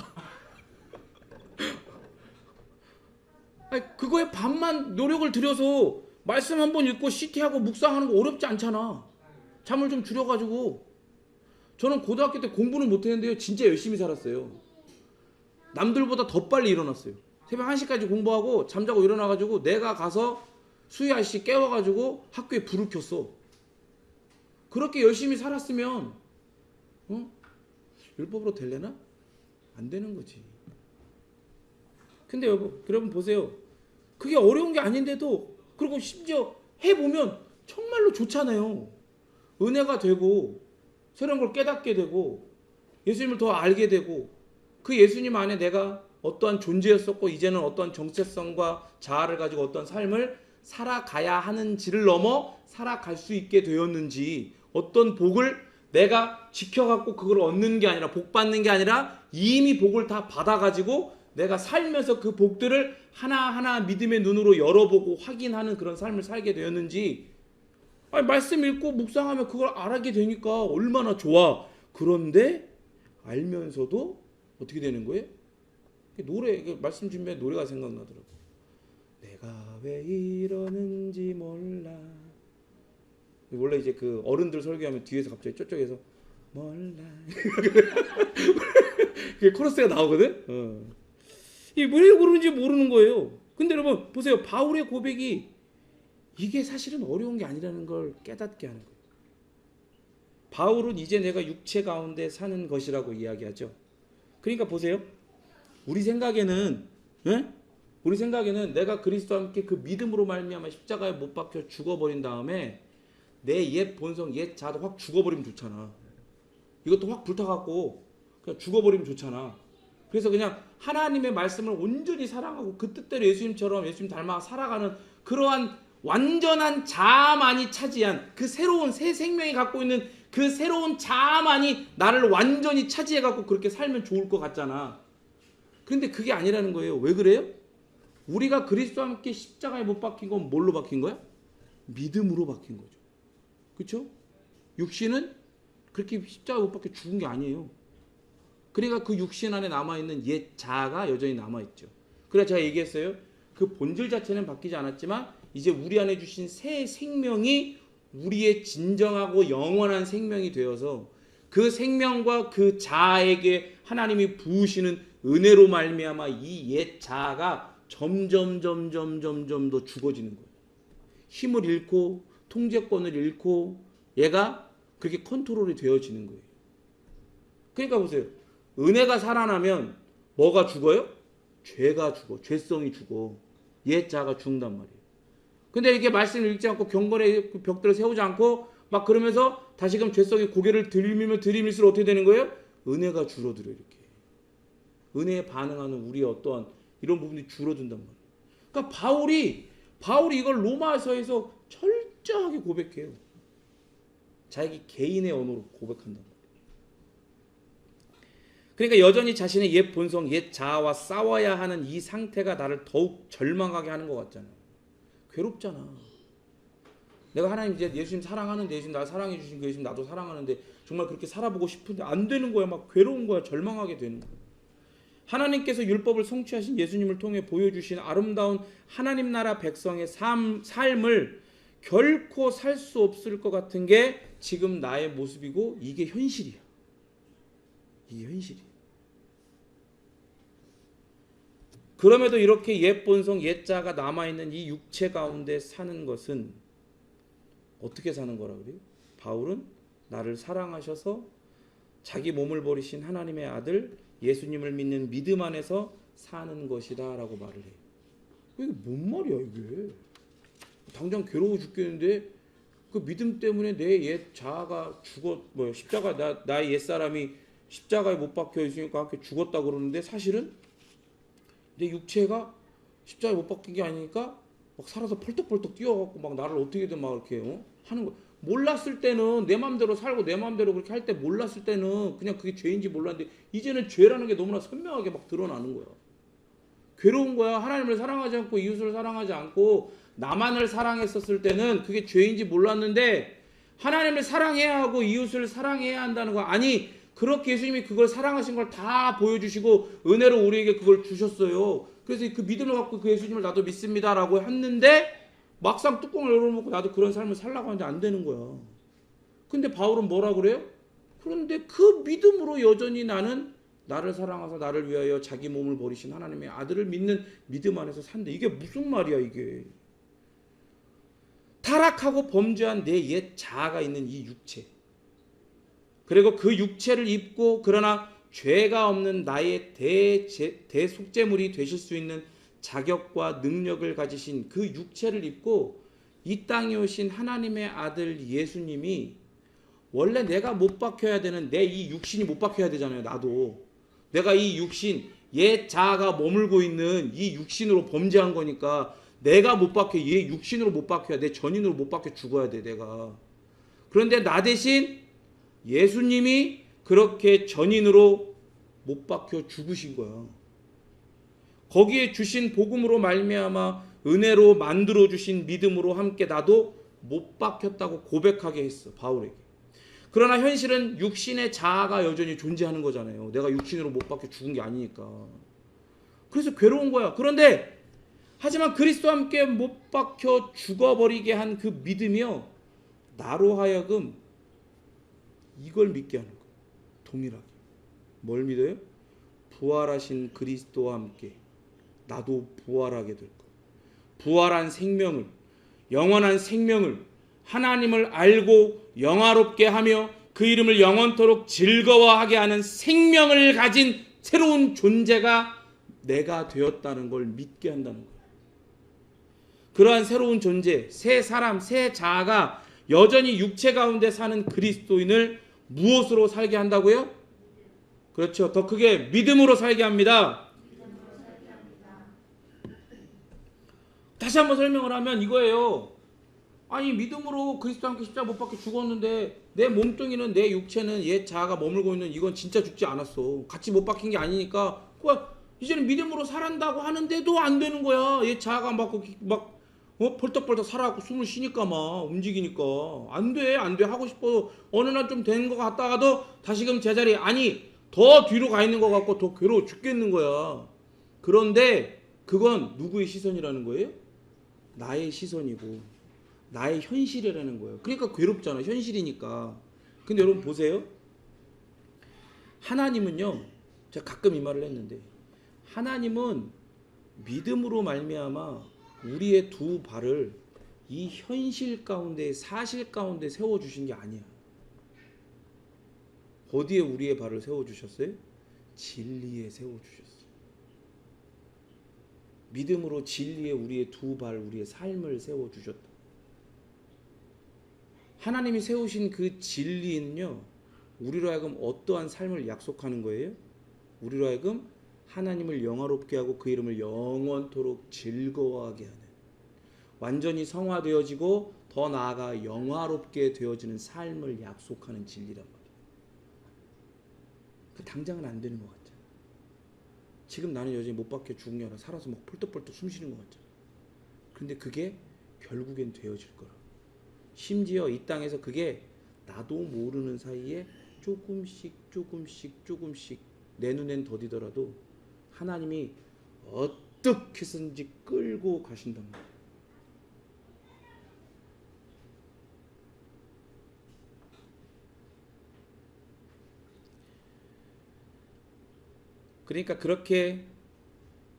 그거에 반만 노력을 들여서 말씀 한번 읽고 CT하고 묵상하는 거 어렵지 않잖아. 잠을 좀 줄여가지고. 저는 고등학교 때 공부는 못했는데요. 진짜 열심히 살았어요. 남들보다 더 빨리 일어났어요. 새벽 1시까지 공부하고 잠자고 일어나가지고 내가 가서 수희 아저씨 깨워가지고 학교에 불을 켰어. 그렇게 열심히 살았으면 율법으로 될래나? 안 되는 거지. 근데 여러분 보세요. 그게 어려운 게 아닌데도 그리고 심지어 해보면 정말로 좋잖아요. 은혜가 되고 새로운 걸 깨닫게 되고 예수님을 더 알게 되고 그 예수님 안에 내가 어떠한 존재였었고 이제는 어떠한 정체성과 자아를 가지고 어떤 삶을 살아가야 하는지를 넘어 살아갈 수 있게 되었는지, 어떤 복을 내가 지켜갖고 그걸 얻는 게 아니라, 복 받는 게 아니라 이미 복을 다 받아가지고 내가 살면서 그 복들을 하나하나 믿음의 눈으로 열어보고 확인하는 그런 삶을 살게 되었는지, 아니, 말씀 읽고 묵상하면 그걸 알게 되니까 얼마나 좋아. 그런데 알면서도 어떻게 되는 거예요? 노래, 말씀 준비에 노래가 생각나더라고. 내가 왜 이러는지 몰라. 원래 이제 그 어른들 설교하면 뒤에서 갑자기 저쪽에서 몰라 그게 코러스가 나오거든. 이게 왜 그러는지 모르는 거예요. 근데 여러분 보세요. 바울의 고백이 이게 사실은 어려운 게 아니라는 걸 깨닫게 하는 거예요. 바울은 이제 내가 육체 가운데 사는 것이라고 이야기하죠. 그러니까 보세요. 우리 생각에는 내가 그리스도와 함께 그 믿음으로 말미암아 십자가에 못 박혀 죽어버린 다음에 내 옛 본성, 옛 자도 확 죽어버리면 좋잖아. 이것도 확 불타갖고 그냥 죽어버리면 좋잖아. 그래서 그냥 하나님의 말씀을 온전히 사랑하고 그 뜻대로 예수님처럼 예수님 닮아 살아가는 그러한 완전한 자아만이 차지한 그 새로운 새 생명이 갖고 있는 그 새로운 자아만이 나를 완전히 차지해갖고 그렇게 살면 좋을 것 같잖아. 그런데 그게 아니라는 거예요. 왜 그래요? 우리가 그리스도와 함께 십자가에 못 박힌 건 뭘로 박힌 거야? 믿음으로 박힌 거죠. 그렇죠? 육신은 그렇게 십자가에 못 박혀 죽은 게 아니에요. 그러니까 그 육신 안에 남아있는 옛 자아가 여전히 남아있죠. 그래서 제가 얘기했어요. 그 본질 자체는 바뀌지 않았지만 이제 우리 안에 주신 새 생명이 우리의 진정하고 영원한 생명이 되어서 그 생명과 그 자아에게 하나님이 부으시는 은혜로 말미암아 이 옛 자아가 점점 더 죽어지는 거예요. 힘을 잃고 통제권을 잃고 얘가 그렇게 컨트롤이 되어지는 거예요. 그러니까 보세요. 은혜가 살아나면 뭐가 죽어요? 죄가 죽어. 죄성이 죽어. 옛 자아가 죽는단 말이에요. 근데 이렇게 말씀을 읽지 않고 경건의 벽들을 세우지 않고 막 그러면서 다시금 죄성의 고개를 들이밀수록 어떻게 되는 거예요? 은혜가 줄어들어요. 이렇게. 은혜에 반응하는 우리의 어떠한 이런 부분이 줄어든단 말이에요. 그러니까 바울이 이걸 로마서에서 철저하게 고백해요. 자기 개인의 언어로 고백한단 말이에요. 그러니까 여전히 자신의 옛 본성, 옛 자아와 싸워야 하는 이 상태가 나를 더욱 절망하게 하는 것 같잖아요. 괴롭잖아. 내가 하나님 이제 예수님 사랑하는데, 예수님 나 사랑해 주신 그 예수님 나도 사랑하는데 정말 그렇게 살아보고 싶은데 안 되는 거야. 막 괴로운 거야. 절망하게 되는 거야. 하나님께서 율법을 성취하신 예수님을 통해 보여주신 아름다운 하나님 나라 백성의 삶을 결코 살 수 없을 것 같은 게 지금 나의 모습이고 이게 현실이야. 이게 현실이야. 그럼에도 이렇게 옛 본성, 옛 자가 남아있는 이 육체 가운데 사는 것은 어떻게 사는 거라 그래요? 바울은 나를 사랑하셔서 자기 몸을 버리신 하나님의 아들 예수님을 믿는 믿음 안에서 사는 것이다 라고 말을 해요. 이게 뭔 말이야 이게. 당장 괴로워 죽겠는데 그 믿음 때문에 내 옛 자아가 십자가 나의 옛사람이 십자가에 못 박혀 있으니까 함께 죽었다 그러는데 사실은 내 육체가 십자가에 못 박힌 게 아니니까 막 살아서 펄떡펄떡 뛰어갖고 막 나를 어떻게든 막 이렇게 하는 거. 몰랐을 때는 내 마음대로 살고 내 마음대로 그렇게 할 때 몰랐을 때는 그냥 그게 죄인지 몰랐는데 이제는 죄라는 게 너무나 선명하게 막 드러나는 거야. 괴로운 거야. 하나님을 사랑하지 않고 이웃을 사랑하지 않고 나만을 사랑했었을 때는 그게 죄인지 몰랐는데 하나님을 사랑해야 하고 이웃을 사랑해야 한다는 거. 아니 그렇게 예수님이 그걸 사랑하신 걸 다 보여주시고 은혜로 우리에게 그걸 주셨어요. 그래서 그 믿음을 갖고 그 예수님을 나도 믿습니다라고 했는데 막상 뚜껑을 열어놓고 나도 그런 삶을 살라고 하는데 안 되는 거야. 근데 바울은 뭐라 그래요? 그런데 그 믿음으로 여전히 나는 나를 사랑하사 나를 위하여 자기 몸을 버리신 하나님의 아들을 믿는 믿음 안에서 산다. 이게 무슨 말이야 이게. 타락하고 범죄한 내 옛 자아가 있는 이 육체, 그리고 그 육체를 입고 그러나 죄가 없는 나의 대속죄물이 되실 수 있는 자격과 능력을 가지신 그 육체를 입고 이 땅에 오신 하나님의 아들 예수님이 원래 내가 못 박혀야 되는 내 이 육신이 못 박혀야 되잖아요. 나도 내가 이 육신 옛 자아가 머물고 있는 이 육신으로 범죄한 거니까 내가 못 박혀, 얘 육신으로 못 박혀야, 내 전인으로 못 박혀 죽어야 돼 내가. 그런데 나 대신 예수님이 그렇게 전인으로 못 박혀 죽으신 거야. 거기에 주신 복음으로 말미암아 은혜로 만들어 주신 믿음으로 함께 나도 못 박혔다고 고백하게 했어, 바울에게. 그러나 현실은 육신의 자아가 여전히 존재하는 거잖아요. 내가 육신으로 못 박혀 죽은 게 아니니까. 그래서 괴로운 거야. 그런데 하지만 그리스도와 함께 못 박혀 죽어버리게 한 그 믿음이요, 나로 하여금 이걸 믿게 하는 거예요. 동일하게. 뭘 믿어요? 부활하신 그리스도와 함께 나도 부활하게 될 거예요. 부활한 생명을, 영원한 생명을, 하나님을 알고 영화롭게 하며 그 이름을 영원토록 즐거워하게 하는 생명을 가진 새로운 존재가 내가 되었다는 걸 믿게 한다는 거예요. 그러한 새로운 존재, 새 사람, 새 자아가 여전히 육체 가운데 사는 그리스도인을 무엇으로 살게 한다고요? 그렇죠. 더 크게 믿음으로 살게 합니다. 다시 한번 설명을 하면 이거예요. 아니, 믿음으로 그리스도와 함께 십자가 못 박혀 죽었는데 내 몸뚱이는, 내 육체는 옛 자아가 머물고 있는 이건 진짜 죽지 않았어. 같이 못 박힌 게 아니니까 이제는 믿음으로 살한다고 하는데도 안 되는 거야. 옛 자아가 막 펄떡펄떡 살아갖고 숨을 쉬니까 막 움직이니까 안 돼 하고 싶어. 어느 날 좀 된 것 같다가도 다시금 제자리, 아니 더 뒤로 가 있는 것 같고 더 괴로워 죽겠는 거야. 그런데 그건 누구의 시선이라는 거예요? 나의 시선이고 나의 현실이라는 거예요. 그러니까 괴롭잖아, 현실이니까. 근데 여러분 보세요. 하나님은요, 제가 가끔 이 말을 했는데, 하나님은 믿음으로 말미암아 우리의 두 발을 이 현실 가운데, 사실 가운데 세워주신 게 아니야. 어디에 우리의 발을 세워주셨어요? 진리에 세워주셨어요. 믿음으로 진리에 우리의 두 발, 우리의 삶을 세워주셨다. 하나님이 세우신 그 진리는요, 우리로 하여금 어떠한 삶을 약속하는 거예요? 우리로 하여금 하나님을 영화롭게 하고 그 이름을 영원토록 즐거워하게 하는, 완전히 성화되어지고 더 나아가 영화롭게 되어지는 삶을 약속하는 진리란 말이에요. 그 당장은 안 되는 것 같잖아. 지금 나는 여전히 못 박혀 죽은 게 아니라 살아서 막 펄떡펄떡 숨 쉬는 것 같잖아. 그런데 그게 결국엔 되어질 거라. 심지어 이 땅에서 그게 나도 모르는 사이에 조금씩 내 눈엔 더디더라도 하나님이 어떻게 해서든지 끌고 가신단 말이에요. 그러니까 그렇게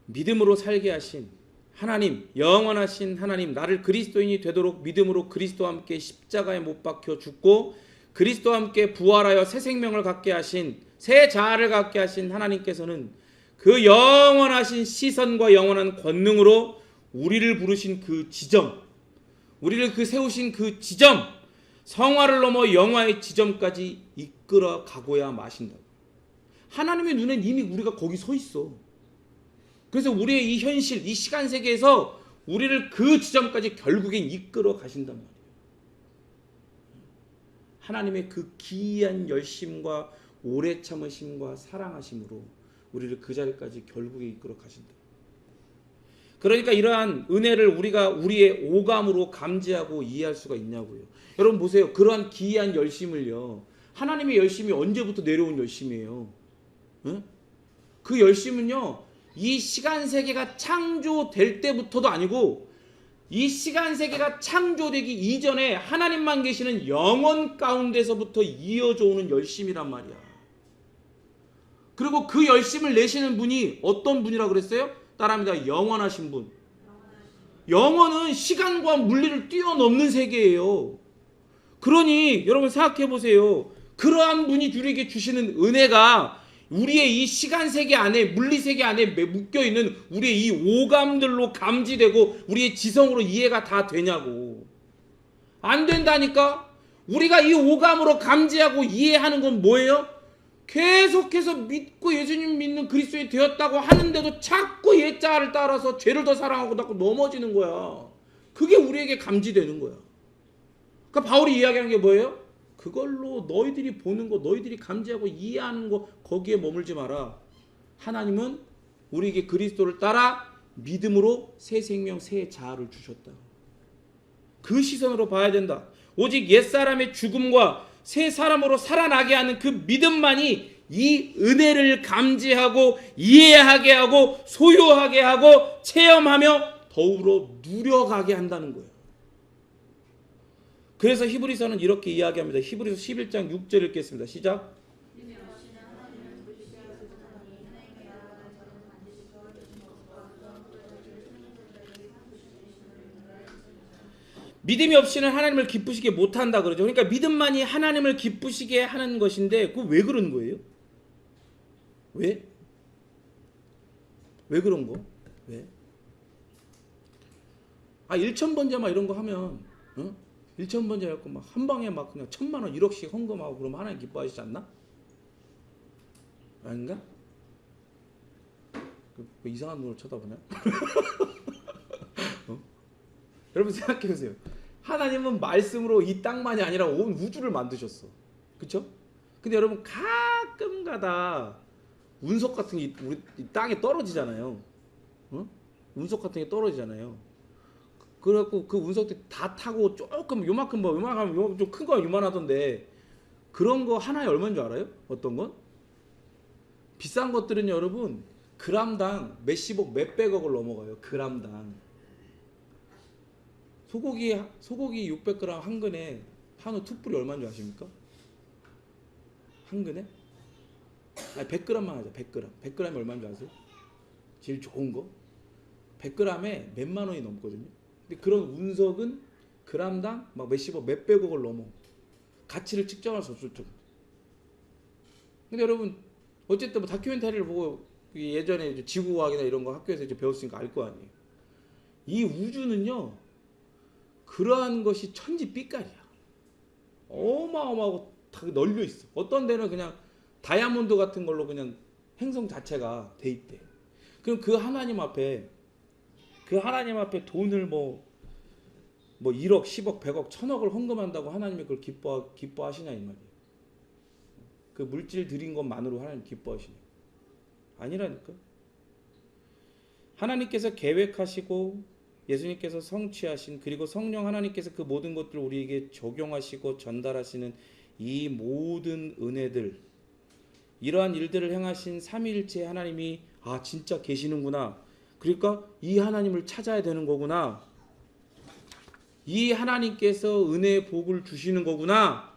믿음으로 살게 하신 하나님, 영원하신 하나님, 나를 그리스도인이 되도록 믿음으로 그리스도와 함께 십자가에 못 박혀 죽고 그리스도와 함께 부활하여 새 생명을 갖게 하신, 새 자아를 갖게 하신 하나님께서는 그 영원하신 시선과 영원한 권능으로 우리를 부르신 그 지점, 우리를 그 세우신 그 지점, 성화를 넘어 영화의 지점까지 이끌어 가고야 마신다고. 하나님의 눈엔 이미 우리가 거기 서 있어. 그래서 우리의 이 현실, 이 시간 세계에서 우리를 그 지점까지 결국엔 이끌어 가신단 말이에요. 하나님의 그 기이한 열심과 오래 참으심과 사랑하심으로 우리를 그 자리까지 결국에 이끌어 가신다. 그러니까 이러한 은혜를 우리가 우리의 오감으로 감지하고 이해할 수가 있냐고요. 여러분 보세요. 그러한 기이한 열심을요, 하나님의 열심이 언제부터 내려온 열심이에요? 응? 그 열심은요, 이 시간 세계가 창조될 때부터도 아니고 이 시간 세계가 창조되기 이전에 하나님만 계시는 영원 가운데서부터 이어져 오는 열심이란 말이야. 그리고 그 열심을 내시는 분이 어떤 분이라고 그랬어요? 따라합니다. 영원하신 분. 영원은 시간과 물리를 뛰어넘는 세계예요. 그러니 여러분 생각해 보세요. 그러한 분이 우리에게 주시는 은혜가 우리의 이 시간 세계 안에, 물리 세계 안에 묶여 있는 우리의 이 오감들로 감지되고 우리의 지성으로 이해가 다 되냐고. 안 된다니까. 우리가 이 오감으로 감지하고 이해하는 건 뭐예요? 계속해서 믿고 예수님 믿는 그리스도인이 되었다고 하는데도 자꾸 옛자를 따라서 죄를 더 사랑하고 자꾸 넘어지는 거야. 그게 우리에게 감지되는 거야. 그러니까 바울이 이야기하는 게 뭐예요? 그걸로 너희들이 보는 거, 너희들이 감지하고 이해하는 거, 거기에 머물지 마라. 하나님은 우리에게 그리스도를 따라 믿음으로 새 생명, 새 자아를 주셨다. 그 시선으로 봐야 된다. 오직 옛사람의 죽음과 새 사람으로 살아나게 하는 그 믿음만이 이 은혜를 감지하고 이해하게 하고 소유하게 하고 체험하며 더불어 누려가게 한다는 거예요. 그래서 히브리서는 이렇게 이야기합니다. 히브리서 11장 6절 읽겠습니다. 시작. 믿음이 없이는 하나님을 기쁘시게 못한다 그러죠. 그러니까 믿음만이 하나님을 기쁘시게 하는 것인데 그거 왜 그러는 거예요? 왜? 왜 그런 거? 왜? 1,000번제만 이런 거 하면 1,000번제 갖고 막 한 방에 막 그냥 1,000만 원 1억씩 헌금하고 그러면 하나님 기뻐하시지 않나? 아닌가? 왜 이상한 눈으로 쳐다보냐? 여러분 생각해 보세요. 하나님은 말씀으로 이 땅만이 아니라 온 우주를 만드셨어. 그렇죠? 근데 여러분 가끔가다 운석 같은 게 우리 땅에 떨어지잖아요. 운석 같은 게 떨어지잖아요. 그래갖고 그 운석들 다 타고 조금 요만큼 좀 큰 거 요만하던데 그런 거 하나에 얼마인 줄 알아요? 어떤 건? 비싼 것들은 여러분 그람당 몇십억 몇백억을 넘어가요. 그람당. 소고기 600g 한 근에 한우 투뿔이 얼마인 줄 아십니까? 한 근에? 100g만 하자. 100g. 100g이 얼마인 줄 아세요? 제일 좋은 거? 100g에 몇만 원이 넘거든요. 근데 그런 운석은 그람당 막 몇십억, 몇백억을 넘어. 가치를 측정할 수 없을 정도. 근데 여러분 어쨌든 뭐 다큐멘터리를 보고 예전에 이제 지구과학이나 이런 거 학교에서 이제 배웠으니까 알 거 아니에요. 이 우주는요. 그러한 것이 천지빛깔이야. 어마어마하고 다 널려 있어. 어떤 데는 그냥 다이아몬드 같은 걸로 그냥 행성 자체가 돼 있대. 그럼 그 하나님 앞에 돈을 뭐 1억, 10억, 100억, 1000억을 헌금한다고 하나님이 그걸 기뻐하시냐 이 말이에요. 그 물질 드린 것만으로 하나님 기뻐하시냐? 아니라니까. 하나님께서 계획하시고 예수님께서 성취하신 그리고 성령 하나님께서 그 모든 것들을 우리에게 적용하시고 전달하시는 이 모든 은혜들, 이러한 일들을 행하신 삼위일체 하나님이 진짜 계시는구나. 그러니까 이 하나님을 찾아야 되는 거구나. 이 하나님께서 은혜의 복을 주시는 거구나.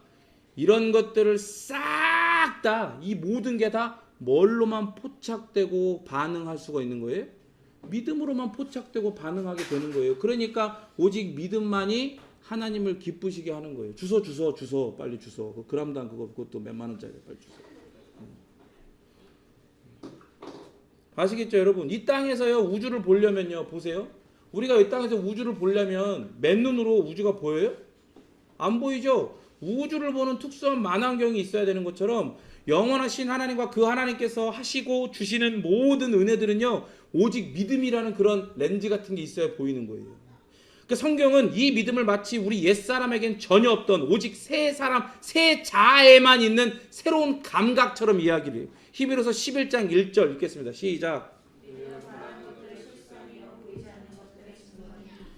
이런 것들을 싹 다 이 모든 게 다 뭘로만 포착되고 반응할 수가 있는 거예요? 믿음으로만 포착되고 반응하게 되는 거예요. 그러니까 오직 믿음만이 하나님을 기쁘시게 하는 거예요. 주소 빨리 주소. 그 그람당 그것도 몇만 원짜리 빨리 주소. 아시겠죠 여러분? 이 땅에서요 우주를 보려면요 보세요. 우리가 이 땅에서 우주를 보려면 맨눈으로 우주가 보여요? 안 보이죠? 우주를 보는 특수한 만환경이 있어야 되는 것처럼 영원하신 하나님과 그 하나님께서 하시고 주시는 모든 은혜들은요 오직 믿음이라는 그런 렌즈 같은 게 있어야 보이는 거예요. 그 성경은 이 믿음을 마치 우리 옛사람에겐 전혀 없던 오직 새 사람, 새 자아에만 있는 새로운 감각처럼 이야기를 해요. 히브리서 11장 1절 읽겠습니다. 시작.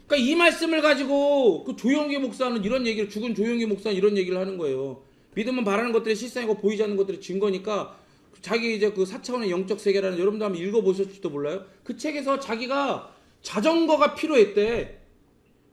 그러니까 이 말씀을 가지고 그 조영기 목사는 이런 얘기를, 죽은 조영기 목사는 이런 얘기를 하는 거예요. 믿음은 바라는 것들이 실상이고 보이지 않는 것들이 증거니까 자기 이제 그 4차원의 영적 세계라는, 여러분도 한번 읽어보셨을지도 몰라요. 그 책에서 자기가 자전거가 필요했대.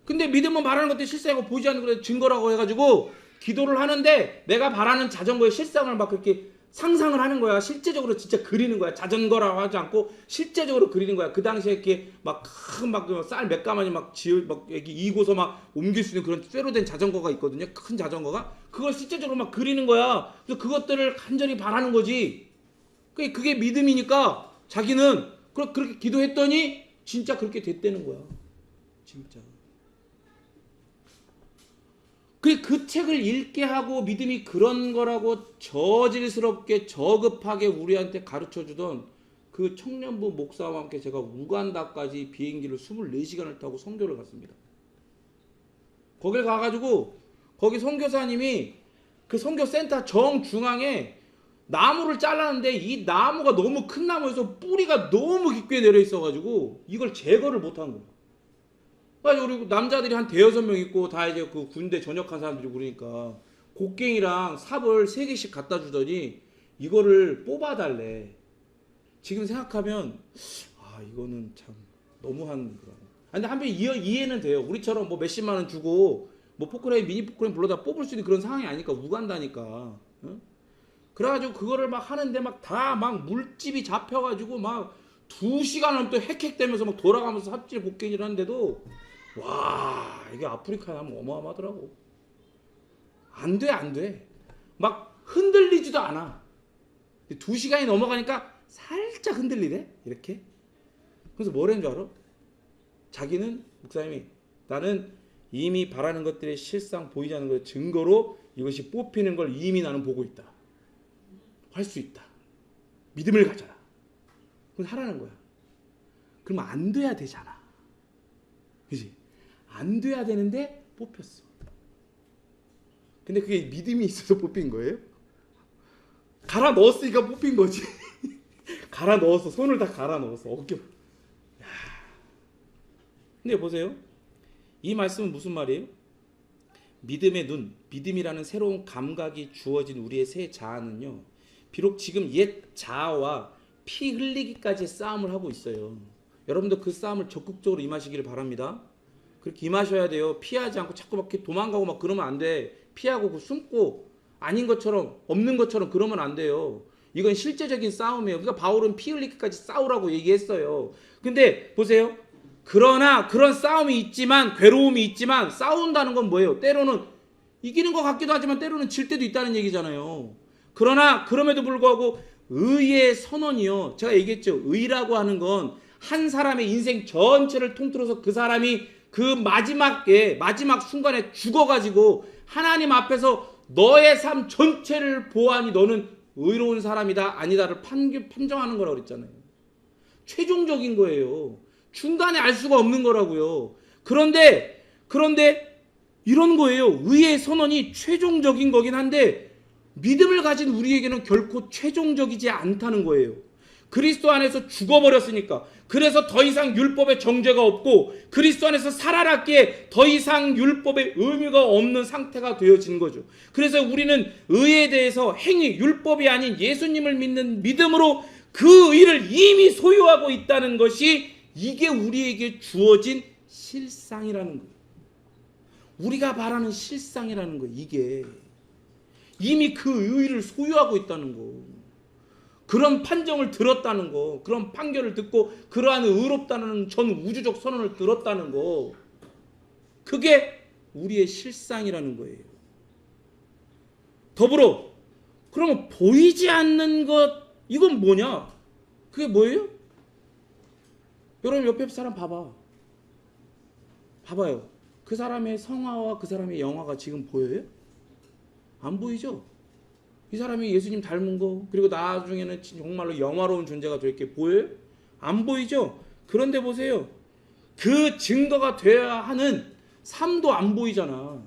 근데 믿음은 바라는 것들이 실상이고 보이지 않는 것들이 증거라고 해가지고 기도를 하는데 내가 바라는 자전거의 실상을 막 그렇게 상상을 하는 거야. 실제적으로 진짜 그리는 거야. 자전거라고 하지 않고 실제적으로 그리는 거야. 그 당시에 이렇게 막 큰 막 쌀 몇 가마니 막 이렇게 이고서 막 옮길 수 있는 그런 쇠로 된 자전거가 있거든요. 큰 자전거가. 그걸 실제적으로 막 그리는 거야. 그래서 그것들을 간절히 바라는 거지. 그게 믿음이니까 자기는 그렇게 기도했더니 진짜 그렇게 됐다는 거야. 진짜. 그 책을 읽게 하고 믿음이 그런 거라고 저질스럽게 저급하게 우리한테 가르쳐주던 그 청년부 목사와 함께 제가 우간다까지 비행기를 24시간을 타고 선교를 갔습니다. 거길 가가지고 거기 선교사님이 그 선교센터 정중앙에 나무를 잘랐는데 이 나무가 너무 큰 나무여서 뿌리가 너무 깊게 내려 있어가지고 이걸 제거를 못한 거야. 그리고 남자들이 한 대여섯 명 있고 다 이제 그 군대 전역한 사람들이 그러니까 곡괭이랑 삽을 3개씩 갖다 주더니 이거를 뽑아달래. 지금 생각하면 이거는 참 너무한 그런. 근데 한편 이해는 돼요. 우리처럼 뭐 몇십만 원 주고 뭐 포크레인 미니 포크레인 불러다 뽑을 수 있는 그런 상황이 아니니까 우간다니까. 응? 그래가지고 그거를 막 하는데 막 다 막 물집이 잡혀가지고 막 2시간 넘게 헥헥대면서 막 돌아가면서 삽질 곡괭이를 하는데도 와 이게 아프리카에 하면 어마어마하더라고. 안 돼. 막 흔들리지도 않아. 2시간이 넘어가니까 살짝 흔들리래 이렇게. 그래서 뭐라는 줄 알아? 자기는 목사님이 나는 이미 바라는 것들의 실상 보이지 않는 것 증거로 이것이 뽑히는 걸 이미 나는 보고 있다. 할 수 있다. 믿음을 가져라. 그럼 하라는 거야. 그러면 안 돼야 되잖아. 그지? 안 돼야 되는데 뽑혔어. 근데 그게 믿음이 있어서 뽑힌 거예요? 갈아 넣었으니까 뽑힌 거지. 갈아 넣었어. 손을 다 갈아 넣었어. 어깨. 근데 보세요. 이 말씀은 무슨 말이에요? 믿음의 눈, 믿음이라는 새로운 감각이 주어진 우리의 새 자아는요. 비록 지금 옛 자아와 피 흘리기까지 싸움을 하고 있어요. 여러분도 그 싸움을 적극적으로 임하시기를 바랍니다. 그렇게 임하셔야 돼요. 피하지 않고 자꾸 막 도망가고 막 그러면 안 돼. 피하고 숨고 아닌 것처럼 없는 것처럼 그러면 안 돼요. 이건 실제적인 싸움이에요. 그러니까 바울은 피 흘리기까지 싸우라고 얘기했어요. 근데 보세요. 그러나 그런 싸움이 있지만 괴로움이 있지만 싸운다는 건 뭐예요? 때로는 이기는 것 같기도 하지만 때로는 질 때도 있다는 얘기잖아요. 그러나 그럼에도 불구하고 의의 선언이요. 제가 얘기했죠. 의라고 하는 건 한 사람의 인생 전체를 통틀어서 그 사람이 그 마지막 순간에 죽어가지고 하나님 앞에서 너의 삶 전체를 보아하니 너는 의로운 사람이다 아니다를 판정하는 거라고 그랬잖아요. 최종적인 거예요. 중간에 알 수가 없는 거라고요. 그런데 이런 거예요. 의의 선언이 최종적인 거긴 한데 믿음을 가진 우리에게는 결코 최종적이지 않다는 거예요. 그리스도 안에서 죽어버렸으니까. 그래서 더 이상 율법의 정죄가 없고 그리스도 안에서 살아났기에 더 이상 율법의 의미가 없는 상태가 되어진 거죠. 그래서 우리는 의에 대해서 행위, 율법이 아닌 예수님을 믿는 믿음으로 그 의를 이미 소유하고 있다는 것이 이게 우리에게 주어진 실상이라는 거예요. 우리가 바라는 실상이라는 거예요. 이게 이미 그 의를 소유하고 있다는 거. 그런 판정을 들었다는 거. 그런 판결을 듣고 그러한 의롭다는 전 우주적 선언을 들었다는 거. 그게 우리의 실상이라는 거예요. 더불어 그러면 보이지 않는 것 이건 뭐냐? 그게 뭐예요? 여러분 옆에 사람 봐봐요. 그 사람의 성화와 그 사람의 영화가 지금 보여요? 안 보이죠? 이 사람이 예수님 닮은 거 그리고 나중에는 정말로 영화로운 존재가 될 게 보여요? 안 보이죠? 그런데 보세요. 그 증거가 되어야 하는 삶도 안 보이잖아.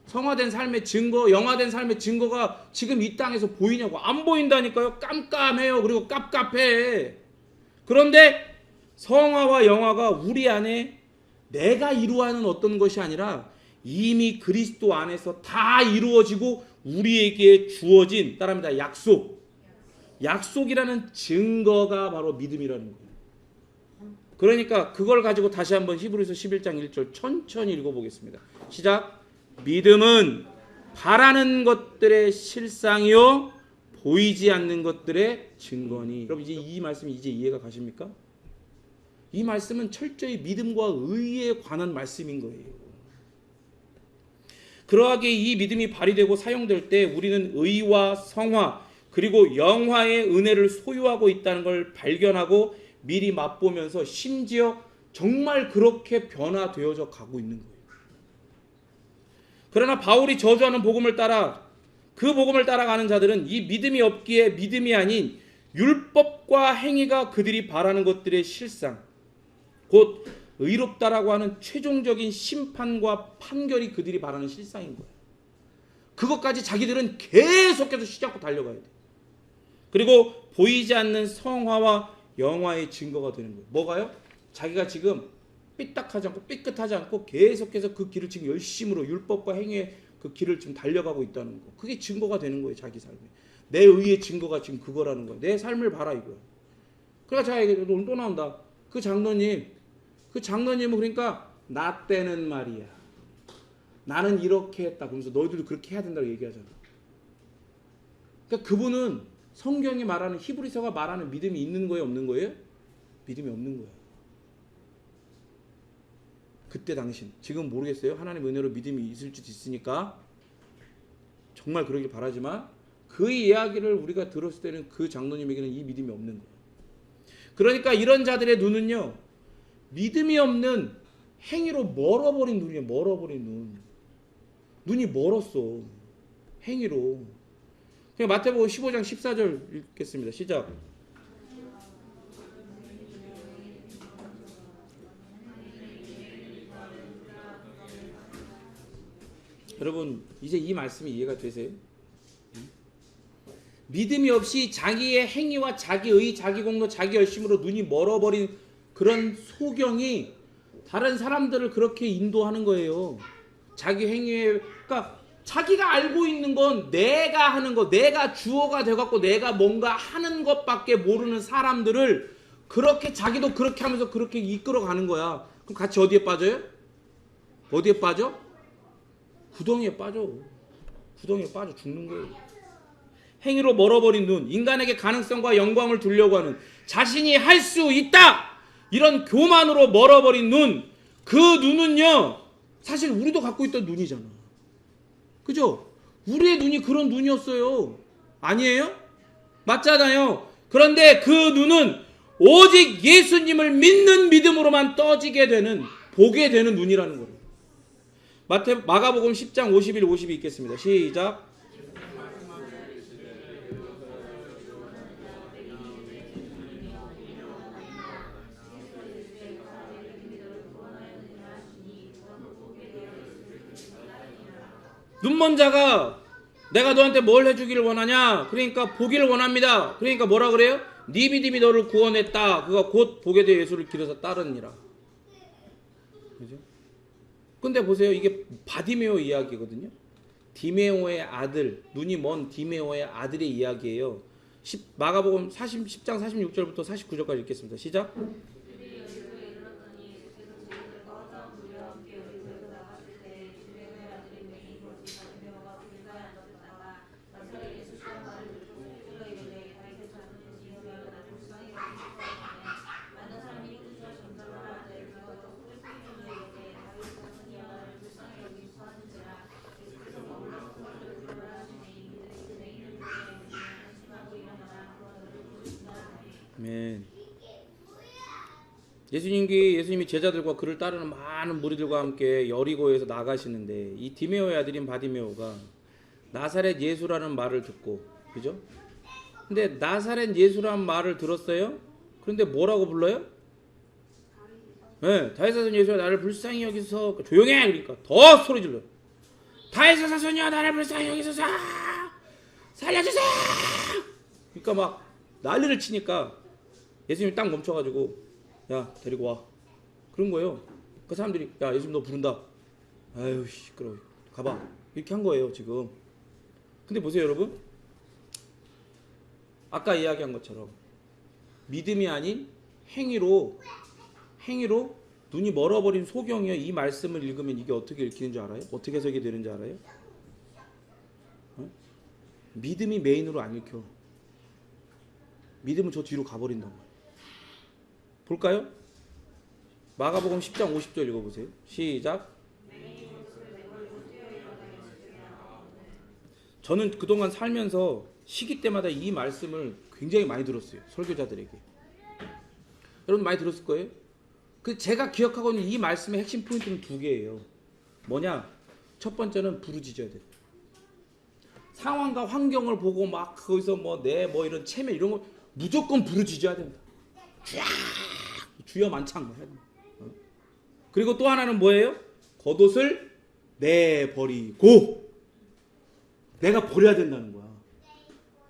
성화된 삶의 증거, 영화된 삶의 증거가 지금 이 땅에서 보이냐고. 안 보인다니까요. 깜깜해요. 그리고 깝깝해. 그런데 성화와 영화가 우리 안에 내가 이루어하는 어떤 것이 아니라 이미 그리스도 안에서 다 이루어지고 우리에게 주어진 따라합니다. 약속이라는 증거가 바로 믿음이라는 거예요. 그러니까 그걸 가지고 다시 한번 히브리서 11장 1절 천천히 읽어보겠습니다. 시작. 믿음은 바라는 것들의 실상이요 보이지 않는 것들의 증거니. 여러분 이제 이 말씀이 이제 이해가 가십니까? 이 말씀은 철저히 믿음과 의에 관한 말씀인 거예요. 그러하게 이 믿음이 발휘되고 사용될 때 우리는 의와 성화 그리고 영화의 은혜를 소유하고 있다는 걸 발견하고 미리 맛보면서 심지어 정말 그렇게 변화되어져 가고 있는 거예요. 그러나 바울이 저주하는 복음을 따라 그 복음을 따라가는 자들은 이 믿음이 없기에 믿음이 아닌 율법과 행위가 그들이 바라는 것들의 실상, 곧 의롭다라고 하는 최종적인 심판과 판결이 그들이 바라는 실상인 거예요. 그것까지 자기들은 계속해서 시작하고 달려가야 돼. 그리고 보이지 않는 성화와 영화의 증거가 되는 거예요. 뭐가요? 자기가 지금 삐딱하지 않고 삐끗하지 않고 계속해서 그 길을 지금 열심으로 율법과 행위의 그 길을 지금 달려가고 있다는 거. 그게 증거가 되는 거예요. 자기 삶에. 내 의의 증거가 지금 그거라는 거예요. 내 삶을 봐라 이거야. 그러니까 제가 얘기해 또 나온다. 그 장로님은 그러니까 나 때는 말이야. 나는 이렇게 했다. 그러면서 너희들도 그렇게 해야 된다고 얘기하잖아. 그러니까 그분은 성경이 말하는 히브리서가 말하는 믿음이 있는 거예요, 없는 거예요? 믿음이 없는 거야. 그때 당신 지금 모르겠어요. 하나님 은혜로 믿음이 있을 수도 있으니까 정말 그러길 바라지만 그 이야기를 우리가 들었을 때는 그 장로님에게는 이 믿음이 없는 거예요. 그러니까 이런 자들의 눈은요, 믿음이 없는 행위로 멀어버린 눈이에요. 멀어버린 눈. 눈이 멀었어. 행위로. 그냥 마태복음 15장 14절 읽겠습니다. 시작. 여러분 이제 이 말씀이 이해가 되세요? 믿음이 없이 자기의 행위와 자기의 자기 공로 자기 열심으로 눈이 멀어버린 그런 소경이 다른 사람들을 그렇게 인도하는 거예요. 자기 행위에 그러니까 자기가 알고 있는 건 내가 하는 거, 내가 주어가 돼갖고 내가 뭔가 하는 것밖에 모르는 사람들을 그렇게 자기도 그렇게 하면서 그렇게 이끌어가는 거야. 그럼 같이 어디에 빠져요? 어디에 빠져? 구덩이에 빠져. 구덩이에 빠져 죽는 거예요. 행위로 멀어버린 눈, 인간에게 가능성과 영광을 주려고 하는 자신이 할 수 있다! 이런 교만으로 멀어버린 눈, 그 눈은요 사실 우리도 갖고 있던 눈이잖아. 그죠? 우리의 눈이 그런 눈이었어요. 아니에요? 맞잖아요. 그런데 그 눈은 오직 예수님을 믿는 믿음으로만 떠지게 되는, 보게 되는 눈이라는 거예요. 마가복음 10장 51, 52 읽겠습니다. 시작. 눈먼 자가 내가 너한테 뭘 해주기를 원하냐? 그러니까 보기를 원합니다. 그러니까 뭐라 그래요? 네 믿음이 너를 구원했다. 그가 곧 보게 되어 예수를 길어서 따르니라. 그죠? 근데 보세요. 이게 바디메오 이야기거든요. 디메오의 아들, 눈이 먼 디메오의 아들의 이야기예요. 마가복음 10장 46절부터 49절까지 읽겠습니다. 시작. 아멘. 예수님이 제자들과 그를 따르는 많은 무리들과 함께 여리고에서 나가시는데 이 디메오의 아들인 바디메오가 나사렛 예수라는 말을 듣고, 그죠? 근데 나사렛 예수라는 말을 들었어요. 그런데 뭐라고 불러요? 네, 다윗 사손 예수가 나를 불쌍히 여기서 조용해. 그러니까 더 소리 질러. 다윗 사손이여 나를 불쌍히 여기소서 살려주세요. 그러니까 막 난리를 치니까 예수님이 딱 멈춰가지고 야 데리고 와 그런 거예요. 그 사람들이 야 예수님 너 부른다. 아유 시끄러워 가봐 이렇게 한 거예요 지금. 근데 보세요 여러분, 아까 이야기한 것처럼 믿음이 아닌 행위로 눈이 멀어버린 소경이요. 이 말씀을 읽으면 이게 어떻게 읽히는 줄 알아요? 어떻게 해석이 되는 줄 알아요? 믿음이 메인으로 안 읽혀. 믿음은 저 뒤로 가버린단 말이에요. 볼까요? 마가복음 10장 50절 읽어보세요. 시작. 저는 그동안 살면서 시기 때마다 이 말씀을 굉장히 많이 들었어요. 설교자들에게. 여러분 많이 들었을 거예요. 그 제가 기억하고 있는 이 말씀의 핵심 포인트는 두 개예요. 뭐냐? 첫 번째는 부르짖어야 돼. 상황과 환경을 보고 막 거기서 뭐 이런 체면 이런 거 무조건 부르짖어야 된다. 주여 만창 해야 된다. 그리고 또 하나는 뭐예요? 겉옷을 내버리고 내가 버려야 된다는 거야.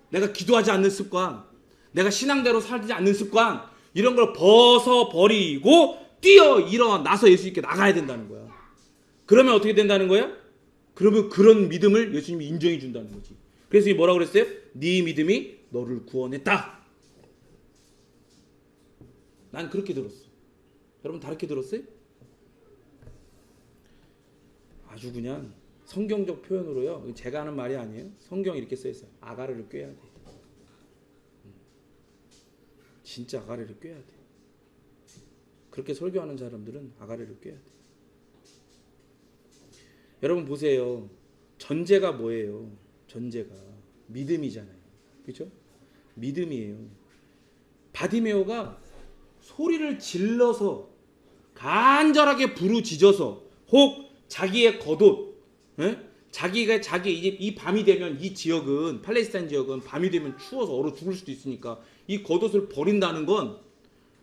내가 기도하지 않는 습관, 내가 신앙대로 살지 않는 습관, 이런 걸 벗어버리고 뛰어 일어나서 예수님께 나가야 된다는 거야. 그러면 어떻게 된다는 거야? 그러면 그런 믿음을 예수님이 인정해 준다는 거지. 그래서 뭐라고 그랬어요? 네 믿음이 너를 구원했다. 난 그렇게 들었어. 여러분 다르게 들었어요? 아주 그냥 성경적 표현으로요. 제가 하는 말이 아니에요. 성경에 이렇게 써 있어요. 아가리를 꿰야 돼. 진짜 아가리를 꿰야 돼. 그렇게 설교하는 사람들은 아가리를 꿰야 돼. 여러분 보세요. 전제가 뭐예요? 전제가 믿음이잖아요. 그렇죠? 믿음이에요. 바디메오가 소리를 질러서 간절하게 부르짖어서 혹 자기의 겉옷, 자기 이 밤이 되면 이 지역은 팔레스타인 지역은 밤이 되면 추워서 얼어 죽을 수도 있으니까 이 겉옷을 버린다는 건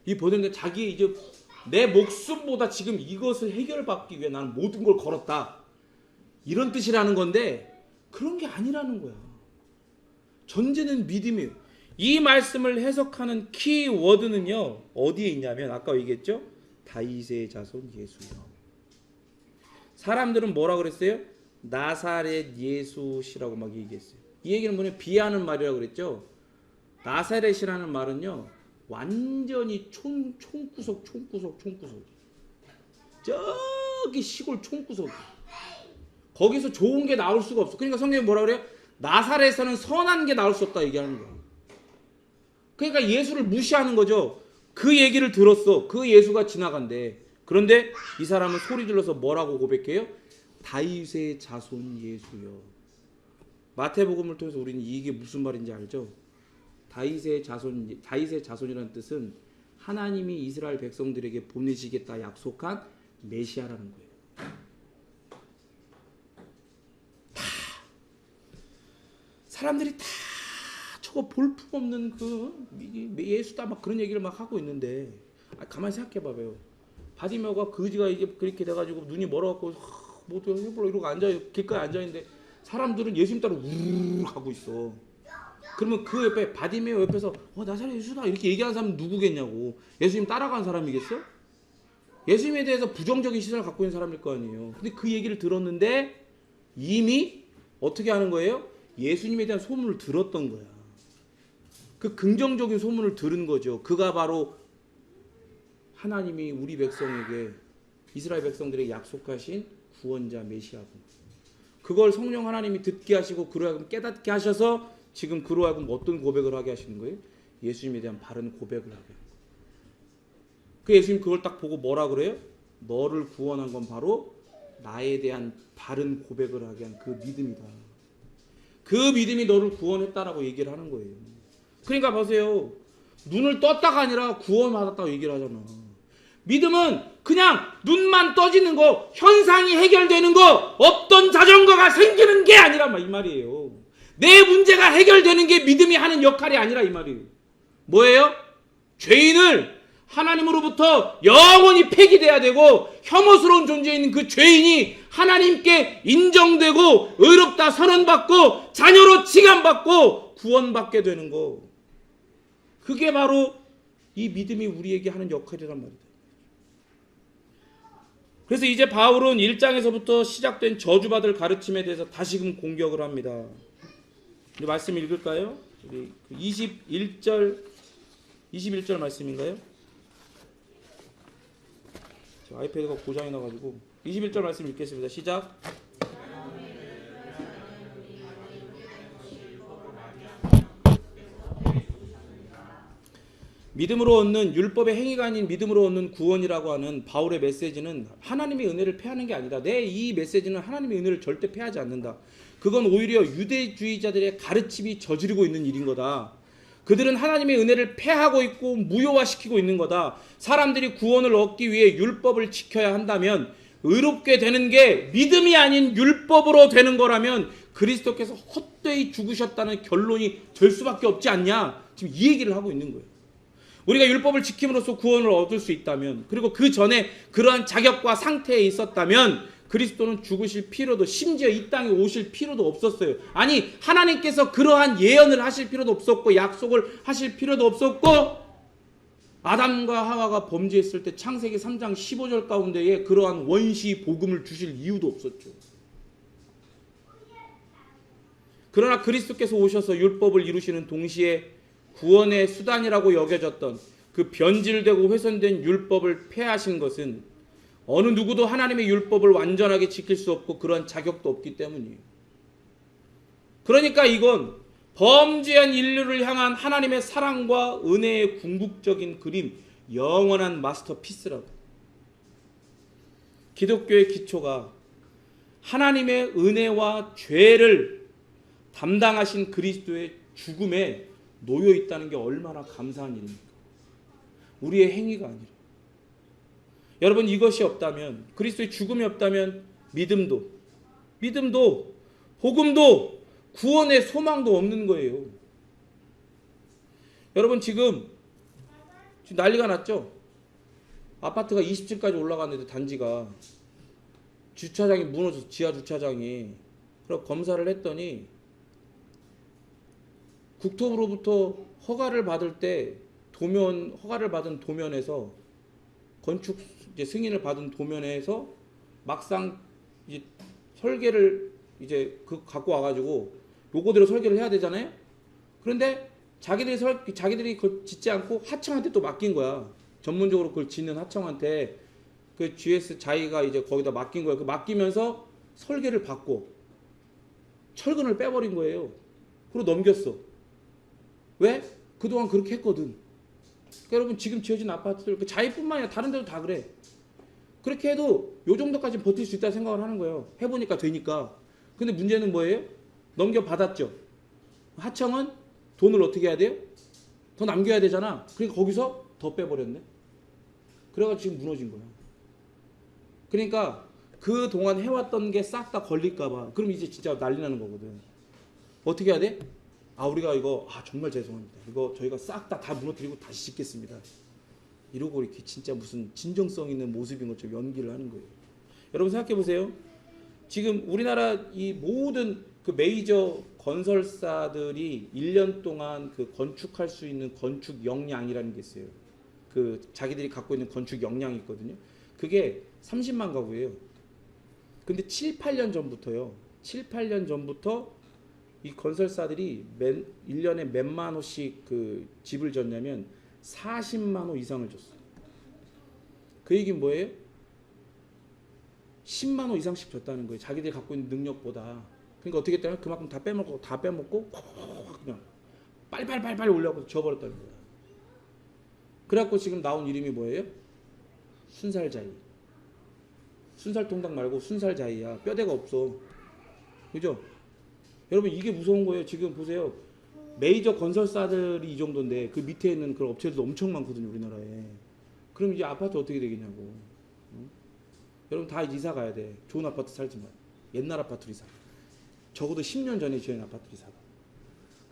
이 버리는데 자기 이제 내 목숨보다 지금 이것을 해결받기 위해 나는 모든 걸 걸었다. 이런 뜻이라는 건데 그런 게 아니라는 거야. 전제는 믿음이에요. 이 말씀을 해석하는 키워드는요. 어디에 있냐면 아까 얘기했죠. 다윗의 자손 예수요. 사람들은 뭐라 그랬어요? 나사렛 예수시라고 막 얘기했어요. 이 얘기는 뭐냐? 비하하는 말이라고 그랬죠. 나사렛이라는 말은요. 완전히 총구석. 저기 시골 총구석. 거기서 좋은 게 나올 수가 없어. 그러니까 성경이 뭐라 그래요? 나사렛에서는 선한 게 나올 수 없다 얘기하는 거야. 그러니까 예수를 무시하는 거죠. 그 얘기를 들었어. 그 예수가 지나간대. 그런데 이 사람은 소리 질러서 뭐라고 고백해요? 다윗의 자손 예수요. 마태복음을 통해서 우리는 이게 무슨 말인지 알죠? 다윗의 자손이라는 뜻은 하나님이 이스라엘 백성들에게 보내시겠다 약속한 메시아라는 거예요. 사람들이 다 저거 볼품없는 그 예수다 막 그런 얘기를 막 하고 있는데 가만히 생각해 봐봐요. 바디메오가 그지가 이제 그렇게 돼가지고 눈이 멀어갖고 뭐 어떻게 해보려 이러고 길가에 앉아있는데 사람들은 예수님 따라 우르르 하고 있어. 그러면 그 옆에 바디메오 옆에서 나사렛 예수다 이렇게 얘기하는 사람은 누구겠냐고. 예수님 따라가는 사람이겠어? 예수님에 대해서 부정적인 시선을 갖고 있는 사람일 거 아니에요. 근데 그 얘기를 들었는데 이미 어떻게 하는 거예요? 예수님에 대한 소문을 들었던 거야. 그 긍정적인 소문을 들은 거죠. 그가 바로 하나님이 우리 백성에게 이스라엘 백성들에게 약속하신 구원자 메시아군. 그걸 성령 하나님이 듣게 하시고 그로 하여금 깨닫게 하셔서 지금 그로 하여금 어떤 고백을 하게 하시는 거예요? 예수님에 대한 바른 고백을 하게. 그 예수님 그걸 딱 보고 뭐라 그래요? 너를 구원한 건 바로 나에 대한 바른 고백을 하게 한 그 믿음이다. 그 믿음이 너를 구원했다라고 얘기를 하는 거예요. 그러니까 보세요. 눈을 떴다가 아니라 구원받았다고 얘기를 하잖아. 믿음은 그냥 눈만 떠지는 거, 현상이 해결되는 거, 어떤 자전거가 생기는 게 아니라 이 말이에요. 내 문제가 해결되는 게 믿음이 하는 역할이 아니라 이 말이에요. 뭐예요? 죄인을 하나님으로부터 영원히 폐기돼야 되고 혐오스러운 존재에 있는 그 죄인이 하나님께 인정되고 의롭다 선언받고 자녀로 칭함받고 구원받게 되는 거. 그게 바로 이 믿음이 우리에게 하는 역할이란 말이다. 그래서 이제 바울은 1장에서부터 시작된 저주받을 가르침에 대해서 다시금 공격을 합니다. 우리 말씀 읽을까요? 우리 21절 말씀인가요? 저 아이패드가 고장이 나가지고 21절 말씀 읽겠습니다. 시작. 믿음으로 얻는 율법의 행위가 아닌 믿음으로 얻는 구원이라고 하는 바울의 메시지는 하나님의 은혜를 패하는 게 아니다. 내 이 메시지는 하나님의 은혜를 절대 패하지 않는다. 그건 오히려 유대주의자들의 가르침이 저지르고 있는 일인 거다. 그들은 하나님의 은혜를 폐하고 있고 무효화시키고 있는 거다. 사람들이 구원을 얻기 위해 율법을 지켜야 한다면, 의롭게 되는 게 믿음이 아닌 율법으로 되는 거라면 그리스도께서 헛되이 죽으셨다는 결론이 될 수밖에 없지 않냐. 지금 이 얘기를 하고 있는 거예요. 우리가 율법을 지킴으로써 구원을 얻을 수 있다면, 그리고 그 전에 그러한 자격과 상태에 있었다면 그리스도는 죽으실 필요도, 심지어 이 땅에 오실 필요도 없었어요. 아니, 하나님께서 그러한 예언을 하실 필요도 없었고 약속을 하실 필요도 없었고, 아담과 하와가 범죄했을 때 창세기 3장 15절 가운데에 그러한 원시 복음을 주실 이유도 없었죠. 그러나 그리스도께서 오셔서 율법을 이루시는 동시에 구원의 수단이라고 여겨졌던 그 변질되고 훼손된 율법을 폐하신 것은 어느 누구도 하나님의 율법을 완전하게 지킬 수 없고 그런 자격도 없기 때문이에요. 그러니까 이건 범죄한 인류를 향한 하나님의 사랑과 은혜의 궁극적인 그림, 영원한 마스터피스라고. 기독교의 기초가 하나님의 은혜와 죄를 담당하신 그리스도의 죽음에 놓여 있다는 게 얼마나 감사한 일입니까? 우리의 행위가 아니라. 여러분, 이것이 없다면, 그리스도의 죽음이 없다면 믿음도, 복음도, 구원의 소망도 없는 거예요. 여러분, 지금 난리가 났죠? 아파트가 20층까지 올라갔는데 단지가 주차장이 무너져서, 지하 주차장이. 그래서 검사를 했더니 국토부로부터 허가를 받을 때 허가를 받은 도면에서, 건축 이제 승인을 받은 도면에서 막상 이제 설계를 이제 갖고 와가지고 요거대로 설계를 해야 되잖아요. 그런데 자기들이 그걸 짓지 않고 하청한테 또 맡긴 거야. 전문적으로 그걸 짓는 하청한테 그 GS 자기가 이제 거기다 맡긴 거야. 그 맡기면서 설계를 받고 철근을 빼버린 거예요. 그리고 넘겼어. 왜? 그동안 그렇게 했거든. 그러니까 여러분, 지금 지어진 아파트들, 자이뿐만 아니라 다른 데도 다 그래. 그렇게 해도 요 정도까지 버틸 수 있다고 생각을 하는 거예요. 해보니까 되니까. 근데 문제는 뭐예요? 넘겨받았죠. 하청은 돈을 어떻게 해야 돼요? 더 남겨야 되잖아. 그러니까 거기서 더 빼버렸네. 그래가지고 지금 무너진 거야. 그러니까 그동안 해왔던 게 싹 다 걸릴까봐. 그럼 이제 진짜 난리 나는 거거든. 어떻게 해야 돼? 우리가 이거, 정말 죄송합니다. 이거 저희가 싹 다 무너뜨리고 다시 짓겠습니다. 이러고 이렇게 진짜 무슨 진정성 있는 모습인 것처럼 연기를 하는 거예요. 여러분 생각해 보세요. 지금 우리나라 이 모든 그 메이저 건설사들이 1년 동안 그 건축할 수 있는 건축 역량이라는 게 있어요. 그 자기들이 갖고 있는 건축 역량이 있거든요. 그게 30만 가구예요. 근데 7, 8년 전부터 이 건설사들이 1년에 몇만 호씩 그 집을 졌냐면 40만 호 이상을 줬어요. 그 얘기는 뭐예요? 10만 호 이상씩 줬다는 거예요. 자기들이 갖고 있는 능력보다. 그러니까 어떻게 했다면 그만큼 다 빼먹고 그냥 빨리 올려고 줘버렸다는 거야. 그래갖고 지금 나온 이름이 뭐예요? 순살자이. 순살통닭 말고 순살자이야. 뼈대가 없어. 그죠? 여러분, 이게 무서운 거예요. 지금 보세요. 메이저 건설사들이 이 정도인데 그 밑에 있는 그런 업체들도 엄청 많거든요, 우리나라에. 그럼 이제 아파트 어떻게 되겠냐고. 여러분, 다 이제 이사 가야 돼. 좋은 아파트 살지 마. 옛날 아파트로 이사. 적어도 10년 전에 지은 아파트로 이사 가.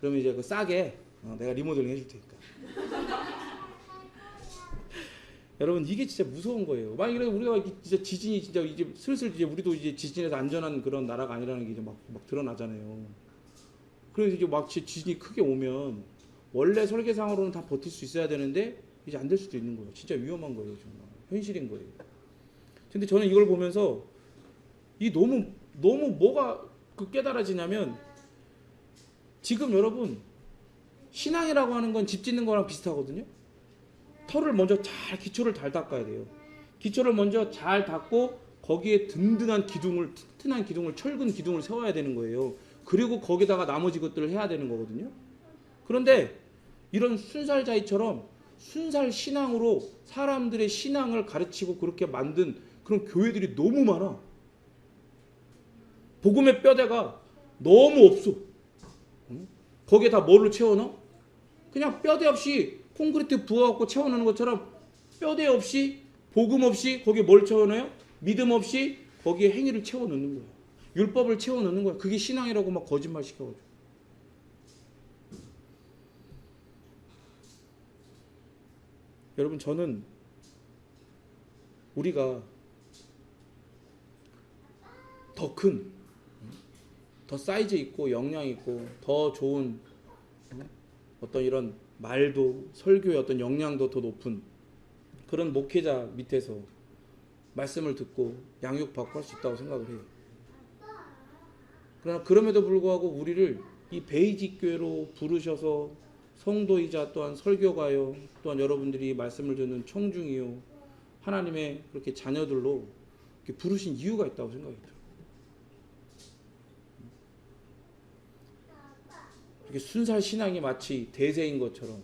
그러면 이제 그 싸게 내가 리모델링 해줄 테니까. 여러분, 이게 진짜 무서운 거예요. 만약에 우리가 진짜 지진이 진짜 이제 슬슬 이제 우리도 이제 지진에서 안전한 그런 나라가 아니라는 게 이제 막 드러나잖아요. 그래서 이제 막 지진이 크게 오면 원래 설계상으로는 다 버틸 수 있어야 되는데 이제 안 될 수도 있는 거예요. 진짜 위험한 거예요, 정말. 현실인 거예요. 근데 저는 이걸 보면서 이 너무 뭐가 깨달아지냐면, 지금 여러분, 신앙이라고 하는 건 집 짓는 거랑 비슷하거든요. 터를 먼저 기초를 잘 닦아야 돼요. 기초를 먼저 잘 닦고 거기에 든든한 기둥을, 튼튼한 기둥을, 철근 기둥을 세워야 되는 거예요. 그리고 거기다가 나머지 것들을 해야 되는 거거든요. 그런데 이런 순살자이처럼 순살 신앙으로 사람들의 신앙을 가르치고 그렇게 만든 그런 교회들이 너무 많아. 복음의 뼈대가 너무 없어. 응? 거기에 다 뭘로 채워넣어? 그냥 뼈대 없이 콘크리트 부어갖고 채워넣는 것처럼 뼈대 없이 복음 없이 거기에 뭘 채워넣어요? 믿음 없이 거기에 행위를 채워넣는 거야. 율법을 채워넣는 거야. 그게 신앙이라고 막 거짓말 시켜가지고. 여러분, 저는 우리가 더 큰, 더 사이즈 있고 영양 있고 더 좋은 어떤 이런 말도 설교의 어떤 역량도 더 높은 그런 목회자 밑에서 말씀을 듣고 양육받고 할 수 있다고 생각을 해요. 그러나 그럼에도 불구하고 우리를 이 베이직 교회로 부르셔서 성도이자 또한 설교가요, 또한 여러분들이 말씀을 듣는 청중이요, 하나님의 그렇게 자녀들로 이렇게 부르신 이유가 있다고 생각이 들어요. 이렇게 순살 신앙이 마치 대세인 것처럼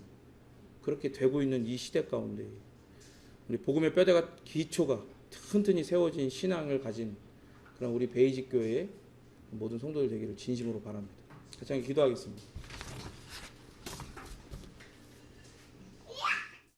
그렇게 되고 있는 이 시대 가운데 우리 복음의 뼈대가 기초가 튼튼히 세워진 신앙을 가진 그런 우리 베이직 교회의 모든 성도들 되기를 진심으로 바랍니다. 같이 함께 기도하겠습니다.